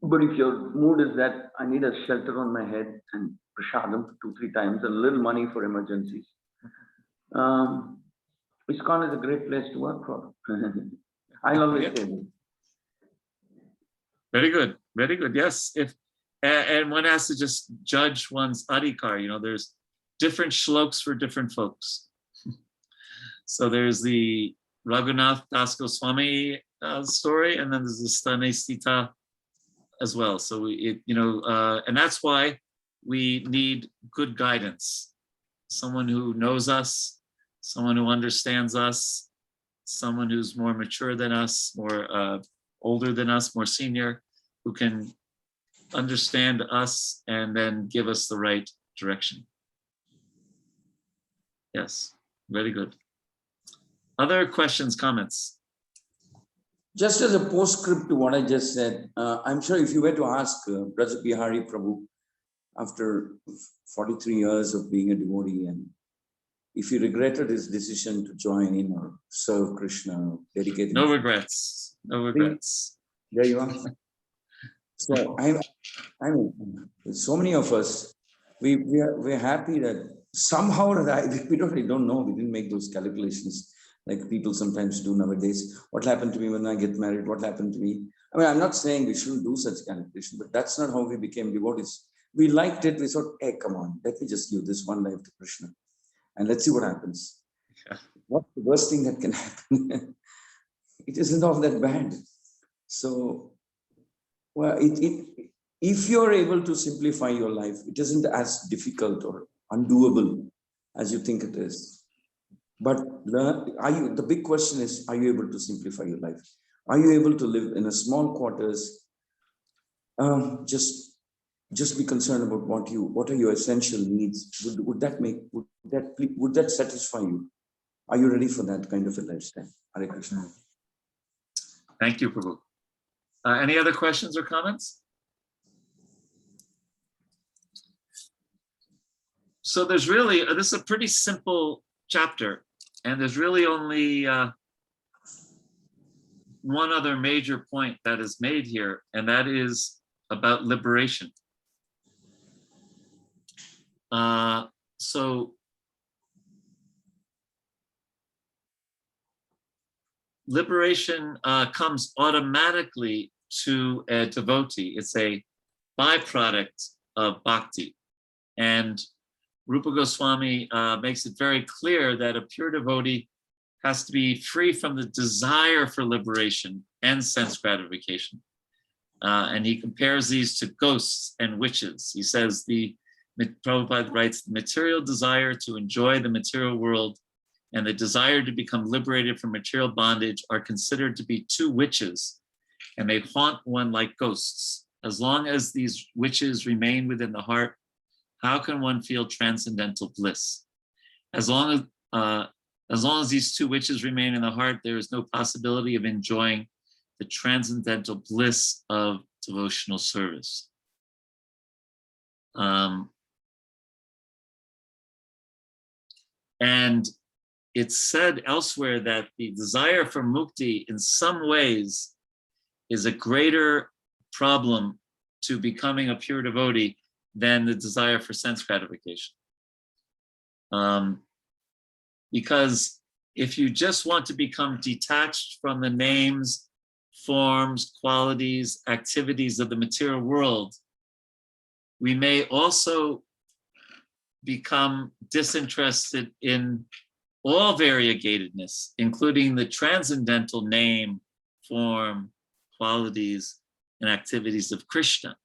But if your mood is that I need a shelter on my head and prasadam 2-3 times, a little money for emergencies, ISKCON is a great place to work for. I always say that. Very good. Very good. Yes. And one has to just judge one's Adikar. There's different shloks for different folks. So there's the Raghunath Das Goswami story, and then there's the Stane Sthita as well. So and that's why we need good guidance. Someone who knows us, someone who understands us, someone who's more mature than us, more older than us, more senior, who can understand us and then give us the right direction. Yes, very good. Other questions, comments? Just as a postscript to what I just said, I'm sure if you were to ask Brother Vihari Prabhu, after 43 years of being a devotee, and if he regretted his decision to join in or serve Krishna, dedicate. No regrets. No regrets. There you are. So I mean, so many of us, we're happy that somehow we don't know. We didn't make those calculations like people sometimes do nowadays. What happened to me when I get married? What happened to me? I mean, I'm not saying we shouldn't do such calculation, but that's not how we became devotees. We liked it. We thought, hey, come on, let me just give this one life to Krishna, and let's see what happens. Yeah. What's the worst thing that can happen? It isn't all that bad. So, well, if you're able to simplify your life, it isn't as difficult or undoable as you think it is. But the big question is, are you able to simplify your life? Are you able to live in a small quarters? Just be concerned about what are your essential needs. Would that satisfy you? Are you ready for that kind of a lifestyle? Hare Krishna. Thank you, Prabhu. Any other questions or comments? So there's really, this is a pretty simple chapter, and there's really only one other major point that is made here, and that is about liberation. So liberation comes automatically to a devotee. It's a byproduct of bhakti. And Rupa Goswami makes it very clear that a pure devotee has to be free from the desire for liberation and sense gratification. And he compares these to ghosts and witches. He says Prabhupada writes, the material desire to enjoy the material world and the desire to become liberated from material bondage are considered to be two witches, and they haunt one like ghosts. As long as these witches remain within the heart, how can one feel transcendental bliss? As long as these two witches remain in the heart, there is no possibility of enjoying the transcendental bliss of devotional service. And it's said elsewhere that the desire for mukti in some ways is a greater problem to becoming a pure devotee than the desire for sense gratification. Because if you just want to become detached from the names, forms, qualities, activities of the material world, we may also become disinterested in all variegatedness, including the transcendental name, form, qualities, and activities of Krishna.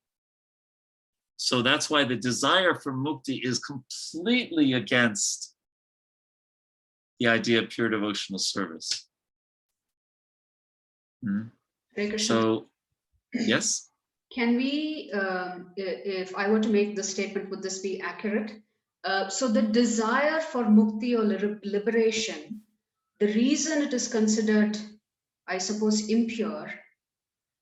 So that's why the desire for mukti is completely against the idea of pure devotional service. So, yes? Can we, if I were to make the statement, would this be accurate? So the desire for mukti or liberation, the reason it is considered, I suppose, impure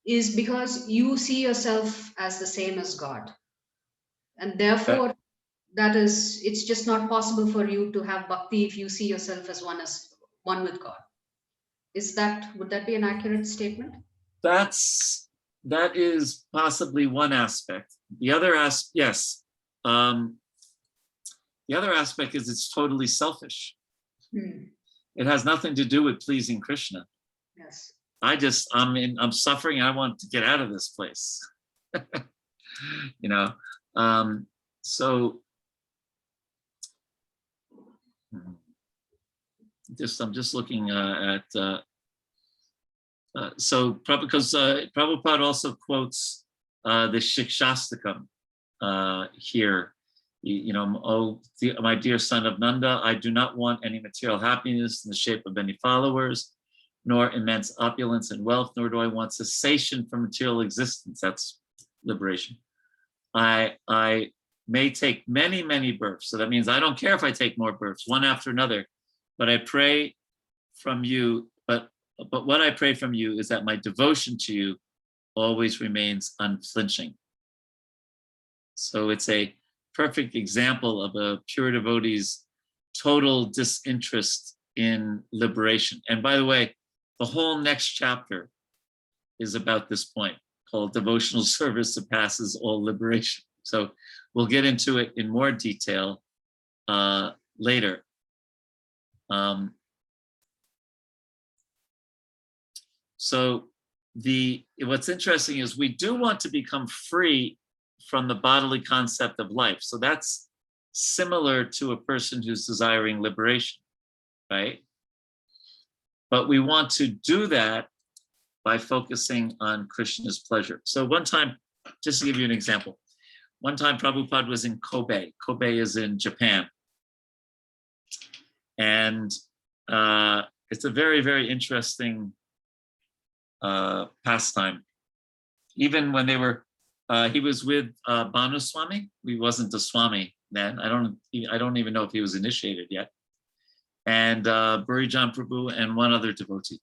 is because you see yourself as the same as God. And therefore, it's just not possible for you to have bhakti if you see yourself as one with God. Would that be an accurate statement? That is possibly one aspect. The other aspect, yes. The other aspect is it's totally selfish. It has nothing to do with pleasing Krishna. Yes. I'm suffering. I want to get out of this place. So I'm just looking at. Because Prabhupada also quotes the Shikshastakam here. My dear son of Nanda, I do not want any material happiness in the shape of any followers, nor immense opulence and wealth, nor do I want cessation from material existence. That's liberation. I may take many, many births. So that means I don't care if I take more births, one after another, but I pray from you, but what I pray from you is that my devotion to you always remains unflinching. So it's a perfect example of a pure devotee's total disinterest in liberation. And by the way, the whole next chapter is about this point, called Devotional Service Surpasses All Liberation. So we'll get into it in more detail later. So what's interesting is we do want to become free from the bodily concept of life. So that's similar to a person who's desiring liberation, right? But we want to do that by focusing on Krishna's pleasure. So one time, just to give you an example, one time Prabhupada was in Kobe. Kobe is in Japan. And it's a very, very interesting pastime. Even when he was with Bhanu Swami. He wasn't a Swami then. I don't even know if he was initiated yet. And Burijan Prabhu and one other devotee.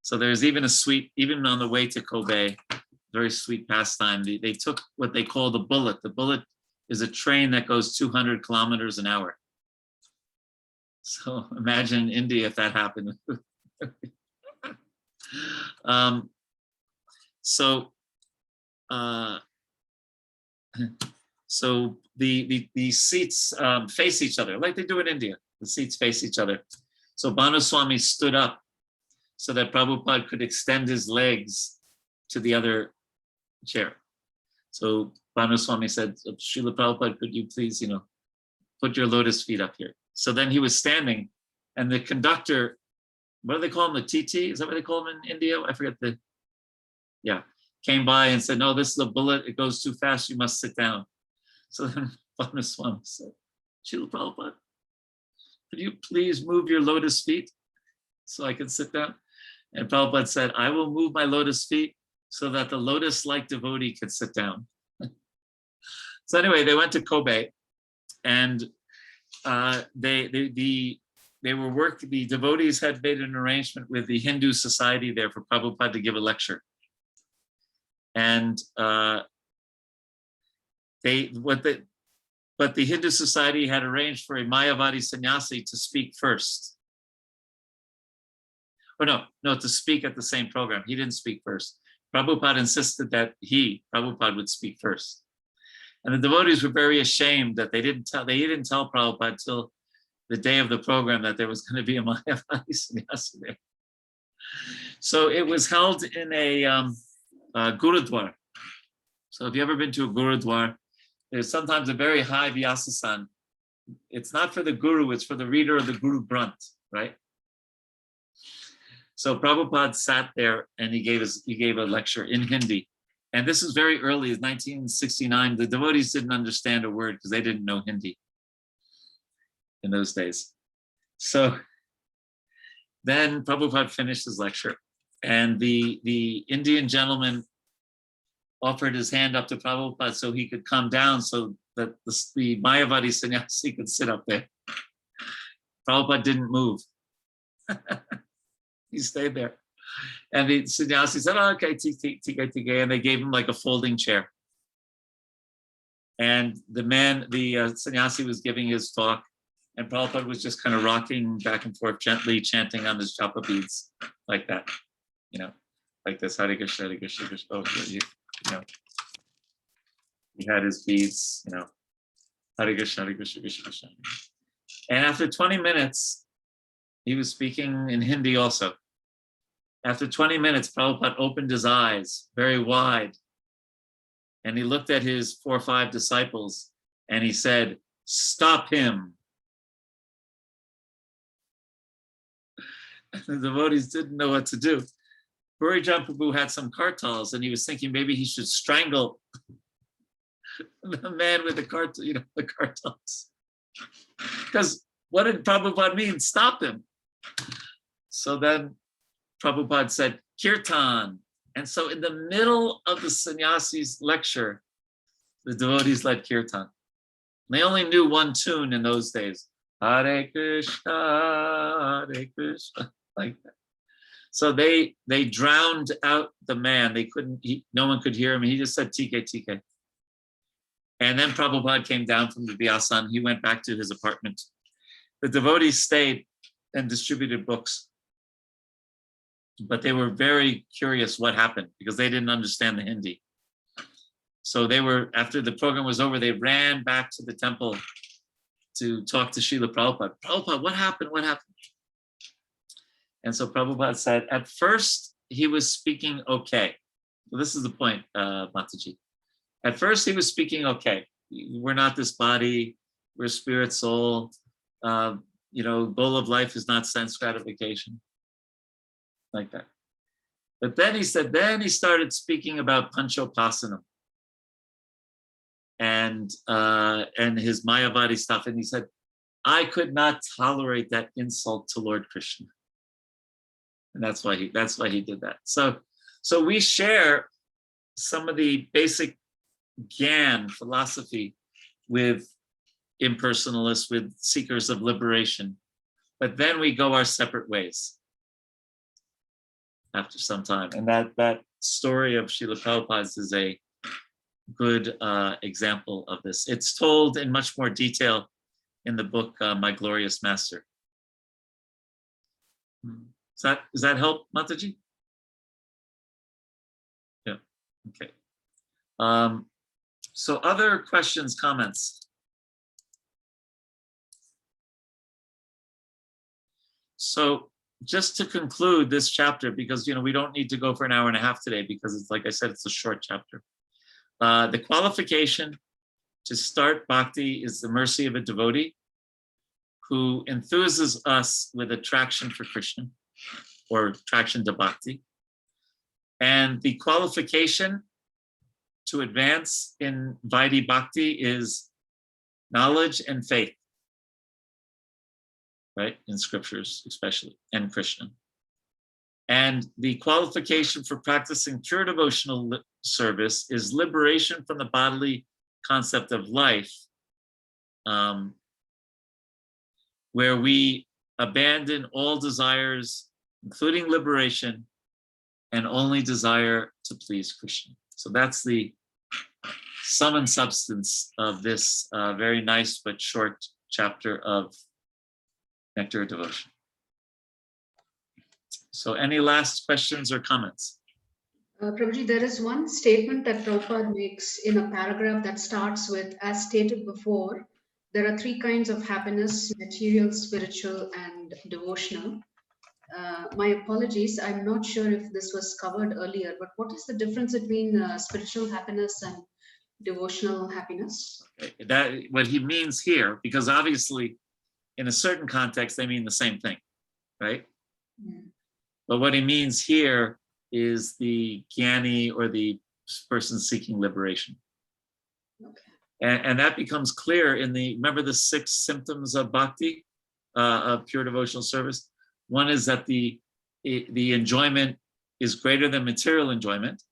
So there's even even on the way to Kobe, very sweet pastime. They took what they call the bullet. The bullet is a train that goes 200 kilometers an hour. So imagine in India if that happened. So the seats face each other, like they do in India. The seats face each other. So Bhanu Swami stood up so that Prabhupada could extend his legs to the other chair. So Banaswami said, Srila Prabhupada, could you please, put your lotus feet up here? So then he was standing, and the conductor, what do they call him, the TT? Is that what they call him in India? I forget came by and said, no, this is a bullet. It goes too fast. You must sit down. So then Banaswami said, Srila Prabhupada, could you please move your lotus feet so I can sit down? And Prabhupada said, I will move my lotus feet so that the lotus-like devotee could sit down. So anyway, they went to Kobe, and the devotees had made an arrangement with the Hindu society there for Prabhupada to give a lecture. And but the Hindu society had arranged for a Mayavadi sannyasi to speak first. Or no, to speak at the same program. He didn't speak first. Prabhupada insisted that Prabhupada would speak first. And the devotees were very ashamed that they didn't tell Prabhupada till the day of the program that there was going to be a Mayavadi sannyasi there. So it was held in a Gurudwara. So if you've ever been to a Gurudwara, there's sometimes a very high Vyasasan. It's not for the Guru, it's for the reader of the Guru Granth, right? So Prabhupada sat there and he gave a lecture in Hindi. And this is very early, it's 1969. The devotees didn't understand a word because they didn't know Hindi in those days. So then Prabhupada finished his lecture, and the Indian gentleman offered his hand up to Prabhupada so he could come down so that the Mayavadi sannyasi could sit up there. Prabhupada didn't move. He stayed there. And the sannyasi said, oh, okay, tika, and they gave him like a folding chair. And the sannyasi was giving his talk, and Prabhupada was just kind of rocking back and forth, gently chanting on his japa beads, like that, like this, Hare Krishna, Hare Krishna, Krishna. Oh, he had his beads, Hare Krishna, Hare Krishna, Krishna Krishna. And after 20 minutes, he was speaking in Hindi also. After 20 minutes, Prabhupada opened his eyes very wide, and he looked at his 4 or 5 disciples, and he said, stop him. And the devotees didn't know what to do. Bhurijan Prabhu had some kartals, and he was thinking maybe he should strangle the man with the kartals. Because what did Prabhupada mean? Stop him. So then Prabhupada said, Kirtan. And so in the middle of the sannyasi's lecture, the devotees led Kirtan. They only knew one tune in those days. Hare Krishna, Hare Krishna, like that. So they drowned out the man. No one could hear him. He just said, TK, TK. And then Prabhupada came down from the Vyasan. He went back to his apartment. The devotees stayed and distributed books. But they were very curious what happened because they didn't understand the Hindi. So after the program was over, they ran back to the temple to talk to Srila Prabhupada. Prabhupada, what happened? What happened? And so Prabhupada said, at first, he was speaking okay. So this is the point, Mataji. At first, he was speaking okay. We're not this body. We're spirit, soul. Goal of life is not sense gratification. Like that. But then he started speaking about Panchopasanam and his Mayavadi stuff. And he said, I could not tolerate that insult to Lord Krishna. And that's why he did that. So we share some of the basic Gyan philosophy with impersonalists, with seekers of liberation. But then we go our separate ways after some time. And that story of Srila Prabhupada's is a good example of this. It's told in much more detail in the book, My Glorious Master. Does that help, Mataji? Yeah, okay. So other questions, comments? So just to conclude this chapter, because we don't need to go for an hour and a half today, because it's like I said, it's a short chapter. The qualification to start bhakti is the mercy of a devotee who enthuses us with attraction for Krishna or attraction to bhakti. And the qualification to advance in Vaidhi Bhakti is knowledge and faith, right? In scriptures, especially, and Krishna. And the qualification for practicing pure devotional service is liberation from the bodily concept of life, where we abandon all desires, including liberation, and only desire to please Krishna. So that's the sum and substance of this very nice but short chapter of Nectar of Devotion. So any last questions or comments? Prabhuji, there is one statement that Prabhupada makes in a paragraph that starts with, as stated before, there are three kinds of happiness: material, spiritual, and devotional. My apologies, I'm not sure if this was covered earlier, but what is the difference between spiritual happiness and devotional happiness? Okay. That what he means here, because obviously in a certain context, they mean the same thing, right? Mm. But what he means here is the jnani, or the person seeking liberation. Okay. And that becomes clear in remember the 6 symptoms of bhakti, of pure devotional service? One is that the enjoyment is greater than material enjoyment.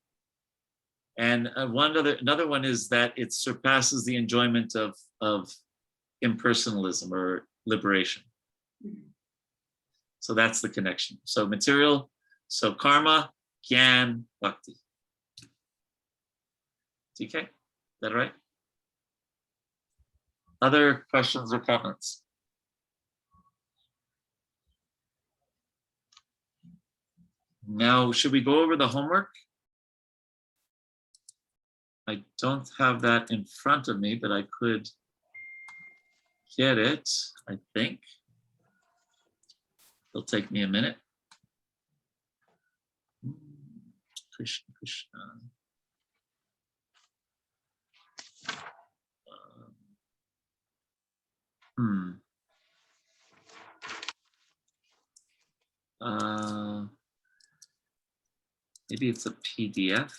And another one is that it surpasses the enjoyment of impersonalism or liberation. Mm. So that's the connection. So material, so karma, jnana, bhakti. TK, is that right? Other questions or comments? Now, should we go over the homework? I don't have that in front of me, but I could get it, I think. It'll take me a minute. Krishna, Krishna. Maybe it's a PDF.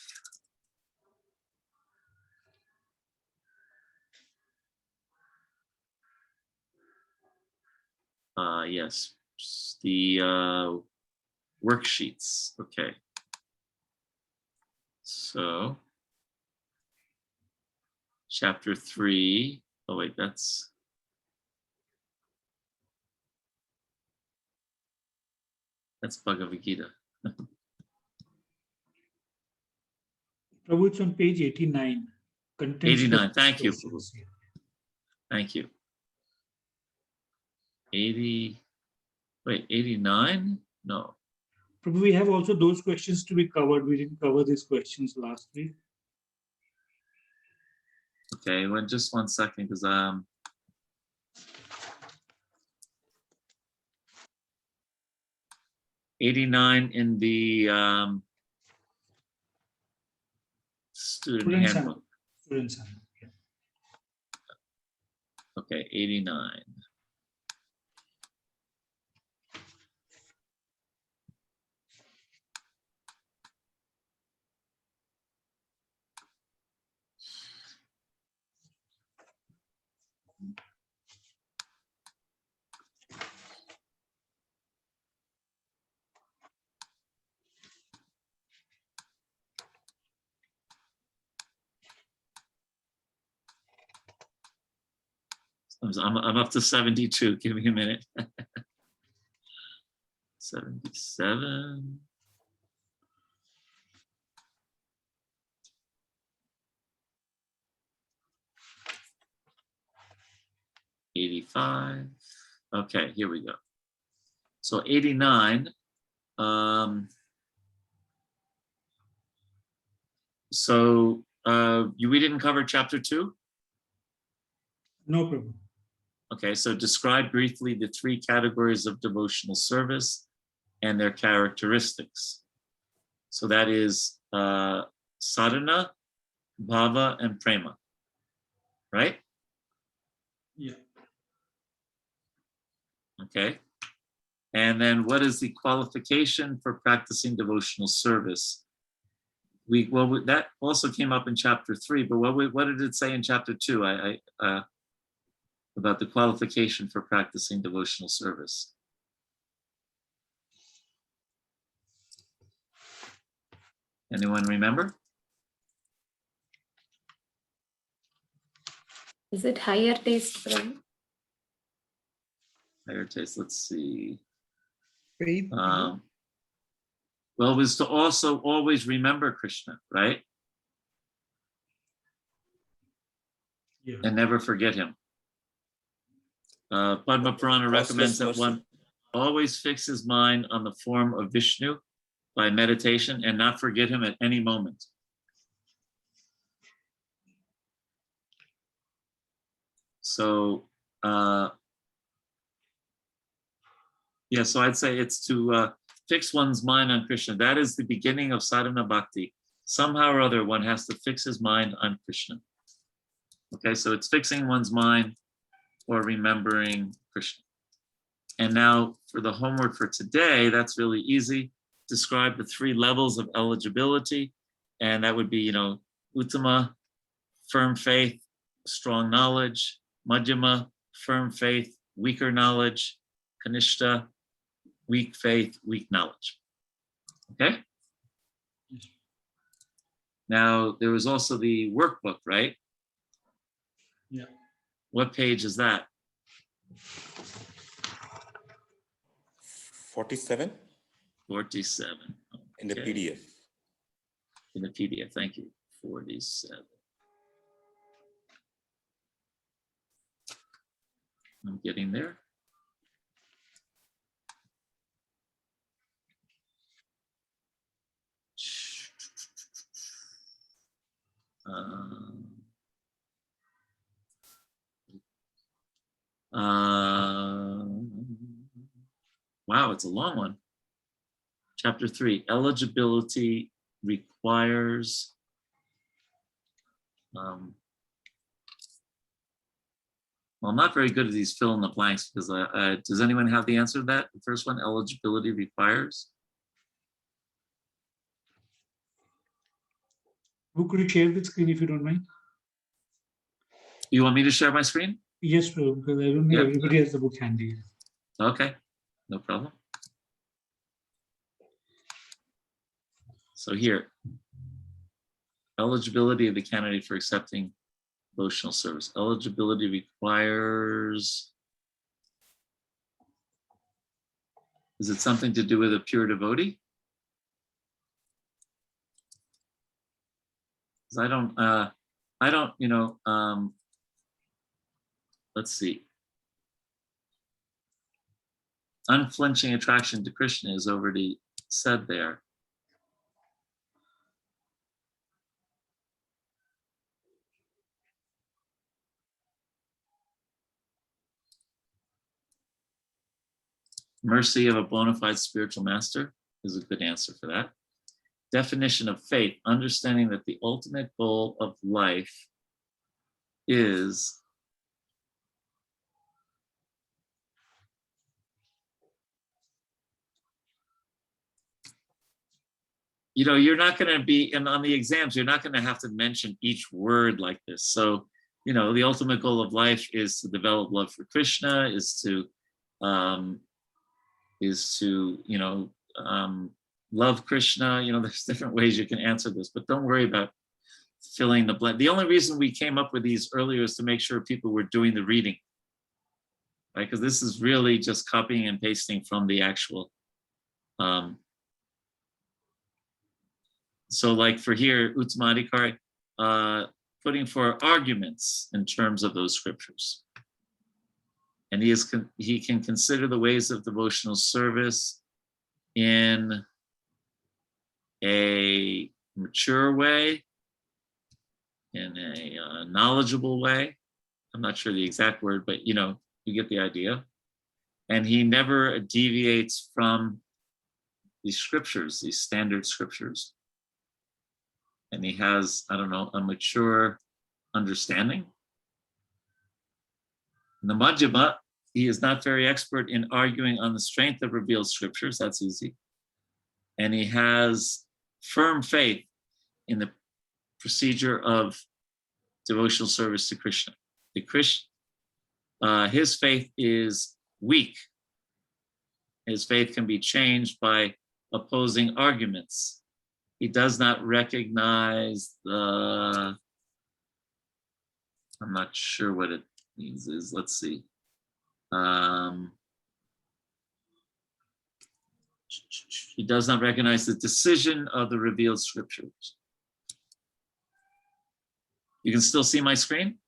Yes, the worksheets. Okay. So, chapter 3. Oh wait, that's Bhagavad Gita. Prabhu, it's on page 89. Contents 89. Thank you. questions. Thank you. 80. Wait, 89? No. Prabhu, we have also those questions to be covered. We didn't cover these questions last week. Okay, well, just 1 second, because 89 in the student handbook. Students handbook, yeah. Okay, 89. I'm up to 72. Give me a minute. 77. $85. Okay, here we go. So 89. We didn't cover chapter 2? No, Prabhu. Okay, so describe briefly the 3 categories of devotional service and their characteristics. So that is sadhana, bhava, and prema. Right? Yeah. Okay. And then what is the qualification for practicing devotional service? That also came up in chapter 3, but what did it say in chapter 2? About the qualification for practicing devotional service. Anyone remember? Is it higher taste, Prabhu? Higher taste, let's see. Faith. Well, it was to also always remember Krishna, right? Yeah. And never forget him. Padma Purana recommends that one always fix his mind on the form of Vishnu by meditation and not forget him at any moment. So, yeah, so I'd say it's to fix one's mind on Krishna. That is the beginning of sadhana bhakti. Somehow or other, one has to fix his mind on Krishna. Okay, so it's fixing one's mind or remembering Krishna. And now for the homework for today, that's really easy. Describe the 3 levels of eligibility. And that would be, Uttama, firm faith, strong knowledge; Madhyama, firm faith, weaker knowledge; Kanishta, weak faith, weak knowledge. Okay? Now, there was also the workbook, right? Yeah. What page is that? 47 47. in the Okay. PDF. In the PDF, thank you. 47. I'm getting there. Wow, it's a long one. Chapter 3, eligibility requires well, I'm not very good at these fill in the blanks because does anyone have the answer to that? The first one, eligibility requires. Who could you share the screen if you don't mind? You want me to share my screen? Yes, Prabhu, because I don't think Yeah. everybody has the book handy. Okay, no problem. So here, eligibility of the candidate for accepting devotional service. Eligibility requires, is it something to do with a pure devotee? Because I don't, let's see. Unflinching attraction to Krishna is already said there. Mercy of a bona fide spiritual master is a good answer for that. Definition of faith, understanding that the ultimate goal of life is you're not going to be, and on the exams, you're not going to have to mention each word like this. So, the ultimate goal of life is to develop love for Krishna, is to love Krishna. There's different ways you can answer this, but don't worry about filling the blank. The only reason we came up with these earlier is to make sure people were doing the reading, right? Because this is really just copying and pasting from the actual. So like for here, Uttama Adikar, putting for arguments in terms of those scriptures. And he can consider the ways of devotional service in a mature way, in a knowledgeable way. I'm not sure the exact word, but you get the idea. And he never deviates from these scriptures, these standard scriptures. and he has, I don't know, a mature understanding. In the Madhyama, he is not very expert in arguing on the strength of revealed scriptures. That's easy. And he has firm faith in the procedure of devotional service to Krishna. His faith is weak. His faith can be changed by opposing arguments. He does not recognize the, I'm not sure what it means is, let's see. He does not recognize the decision of the revealed scriptures. You can still see my screen?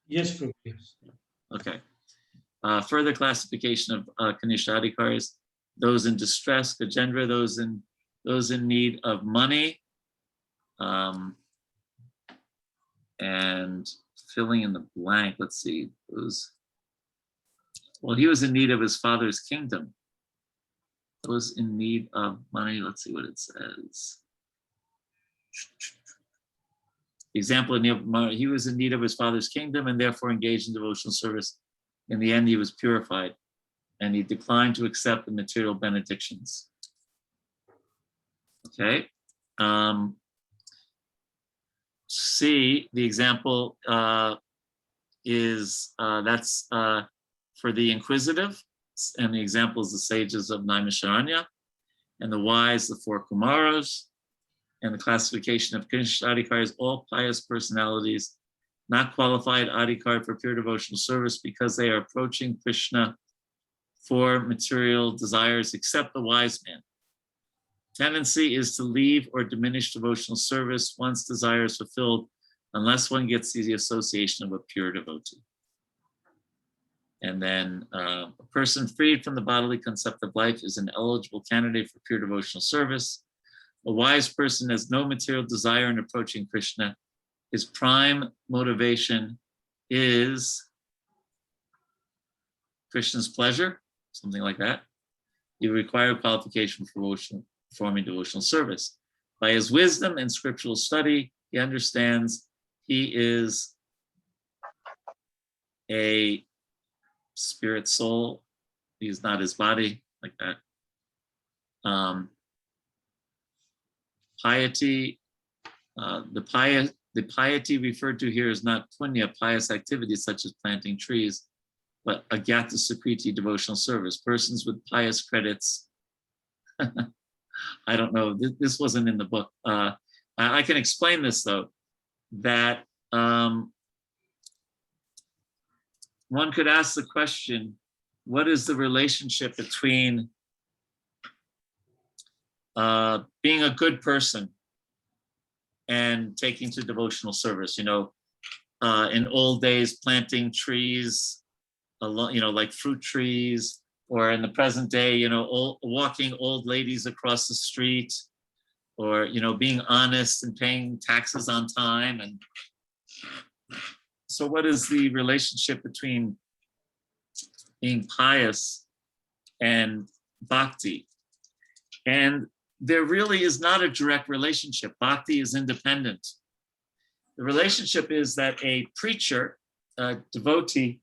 Yes, Prabhu. Yes. Okay. Further classification of Kanishta Adikars, those in distress, Gajendra, those in need of money, and filling in the blank, let's see, well, he was in need of his father's kingdom. Those in need of money, let's see what it says. Example, he was in need of his father's kingdom and therefore engaged in devotional service. In the end, he was purified and he declined to accept the material benedictions. Okay. C, the example is that's for the inquisitive, and the example is the sages of Naimisharanya, and the wise, the four Kumaras, and the classification of Krishna Adikars, all pious personalities, not qualified Adikar for pure devotional service because they are approaching Krishna for material desires, except the wise man. Tendency is to leave or diminish devotional service once desire is fulfilled, unless one gets the association of a pure devotee. And then a person freed from the bodily concept of life is an eligible candidate for pure devotional service. A wise person has no material desire in approaching Krishna. His prime motivation is Krishna's pleasure, something like that. He requires qualification for performing devotional service. By his wisdom and scriptural study, he understands he is a spirit soul. He is not his body, like that. Piety, the piety referred to here is not punya, pious activities such as planting trees, but agyata sukriti, devotional service. Persons with pious credits, I don't know, this wasn't in the book. I can explain this though, that one could ask the question, what is the relationship between being a good person and taking to devotional service? You know, in old days, planting trees, you know, like fruit trees, or in the present day, you know, walking old ladies across the street, or, you know, being honest and paying taxes on time. And so what is the relationship between being pious and bhakti? And there really is not a direct relationship. Bhakti is independent. The relationship is that a preacher, a devotee,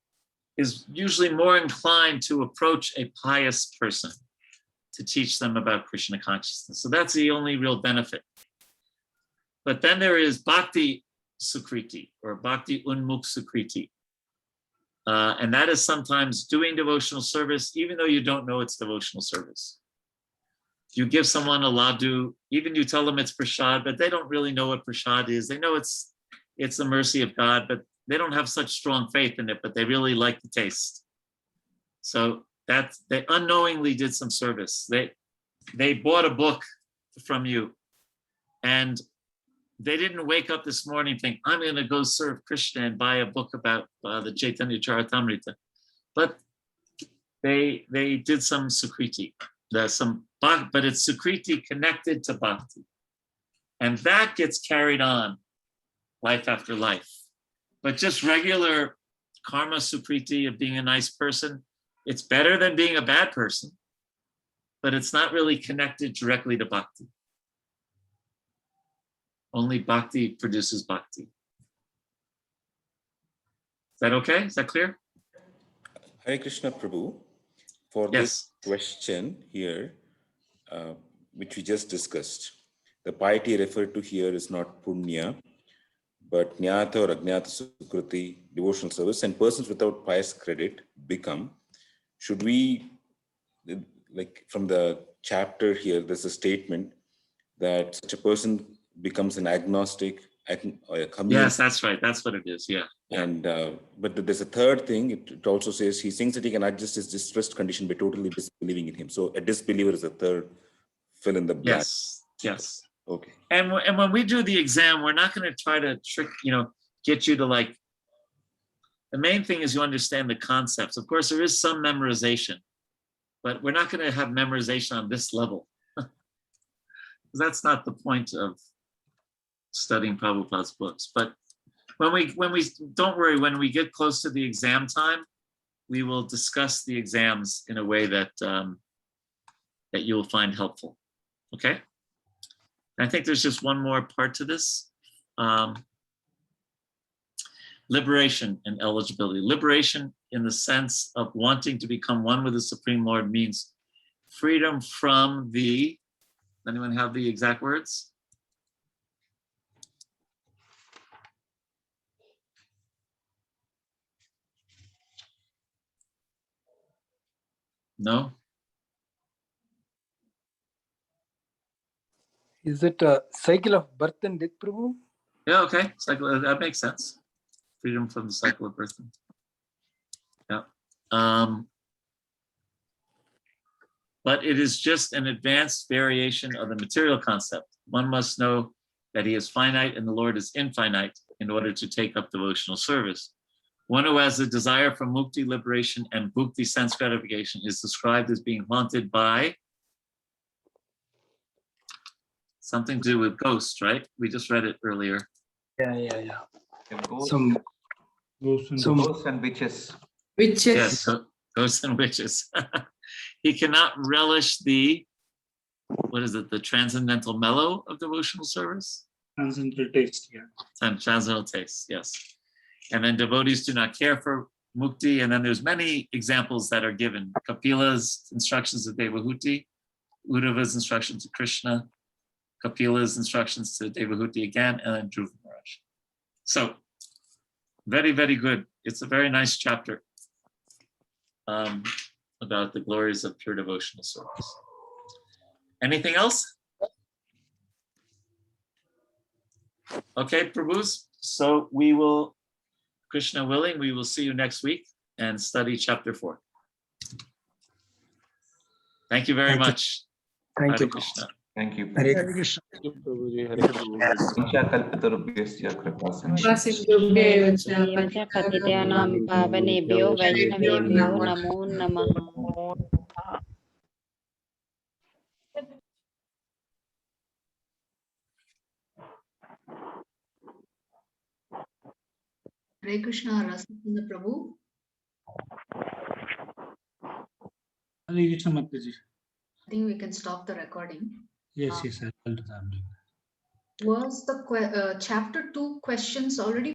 is usually more inclined to approach a pious person to teach them about Krishna consciousness. So that's the only real benefit. But then there is bhakti sukriti, or bhakti unmukh sukriti. And that is sometimes doing devotional service, even though you don't know it's devotional service. You give someone a laddu, even you tell them it's prasad, but they don't really know what prasad is. They know it's the mercy of God, but they don't have such strong faith in it, but they really like the taste. So they unknowingly did some service. They bought a book from you, and they didn't wake up this morning think, I'm going to go serve Krishna and buy a book about the Chaitanya Charitamrita. But they did some sukriti, but it's sukriti connected to bhakti. And that gets carried on life after life. But just regular karma sukriti of being a nice person, it's better than being a bad person, but it's not really connected directly to bhakti. Only bhakti produces bhakti. Is that okay? Is that clear? Hare Krishna Prabhu, for Yes. this question here, which we just discussed, the piety referred to here is not punya, but jnata or ajnata sukriti, devotional service, and persons without pious credit become. Should we, like from the chapter here, there's a statement that such a person becomes an agnostic, or a communist. Yes, that's right. That's what it is. Yeah. And but there's a third thing. It also says he thinks that he can adjust his distressed condition by totally disbelieving in him. So a disbeliever is a third fill in the blank. Yes. Yes. Okay. And when we do the exam, we're not going to try to trick, get you to like. The main thing is you understand the concepts. Of course, there is some memorization, but we're not going to have memorization on this level. That's not the point of studying Prabhupada's books. But when we don't worry, when we get close to the exam time, we will discuss the exams in a way that that you will find helpful. Okay. And I think there's just one more part to this. Liberation and eligibility. Liberation in the sense of wanting to become one with the Supreme Lord means freedom from the, anyone have the exact words? No? Is it a cycle of birth and death, Prabhu? Yeah, okay. Cycle, that makes sense. Freedom from the cycle of birth. Yeah. But it is just an advanced variation of the material concept. One must know that he is finite and the Lord is infinite in order to take up devotional service. One who has a desire for mukti, liberation, and bhukti, sense gratification, is described as being haunted by something to do with ghosts, right? We just read it earlier. Yeah. Ghosts, Some ghosts and witches. Yes, ghosts and witches. He cannot relish the, the transcendental mellow of devotional service? Transcendental taste, yeah. Transcendental taste, yes. And then devotees do not care for mukti. And then there's many examples that are given. Kapila's instructions to Devahuti, Uddhava's instructions to Krishna, Kapila's instructions to Devahuti again, and then Dhruva Maharaj. So, very, very good. It's a very nice chapter about the glories of pure devotional service. Anything else? Okay, Prabhus. So we will, Krishna willing, we will see you next week and study chapter 4. Thank you very much. Thank you. Hare Krishna. Thank you. Hare Krishna. Vanchakalpatarubhyasya kripasindhu. पतितानां पावनेभ्यो वैष्णवेभ्यो नमो नमः. Hare Krishna, Rasakunda Prabhu. Hare Krishna, Mataji. I think we can stop the recording. Yes, I'll do that. Was the chapter 2 questions already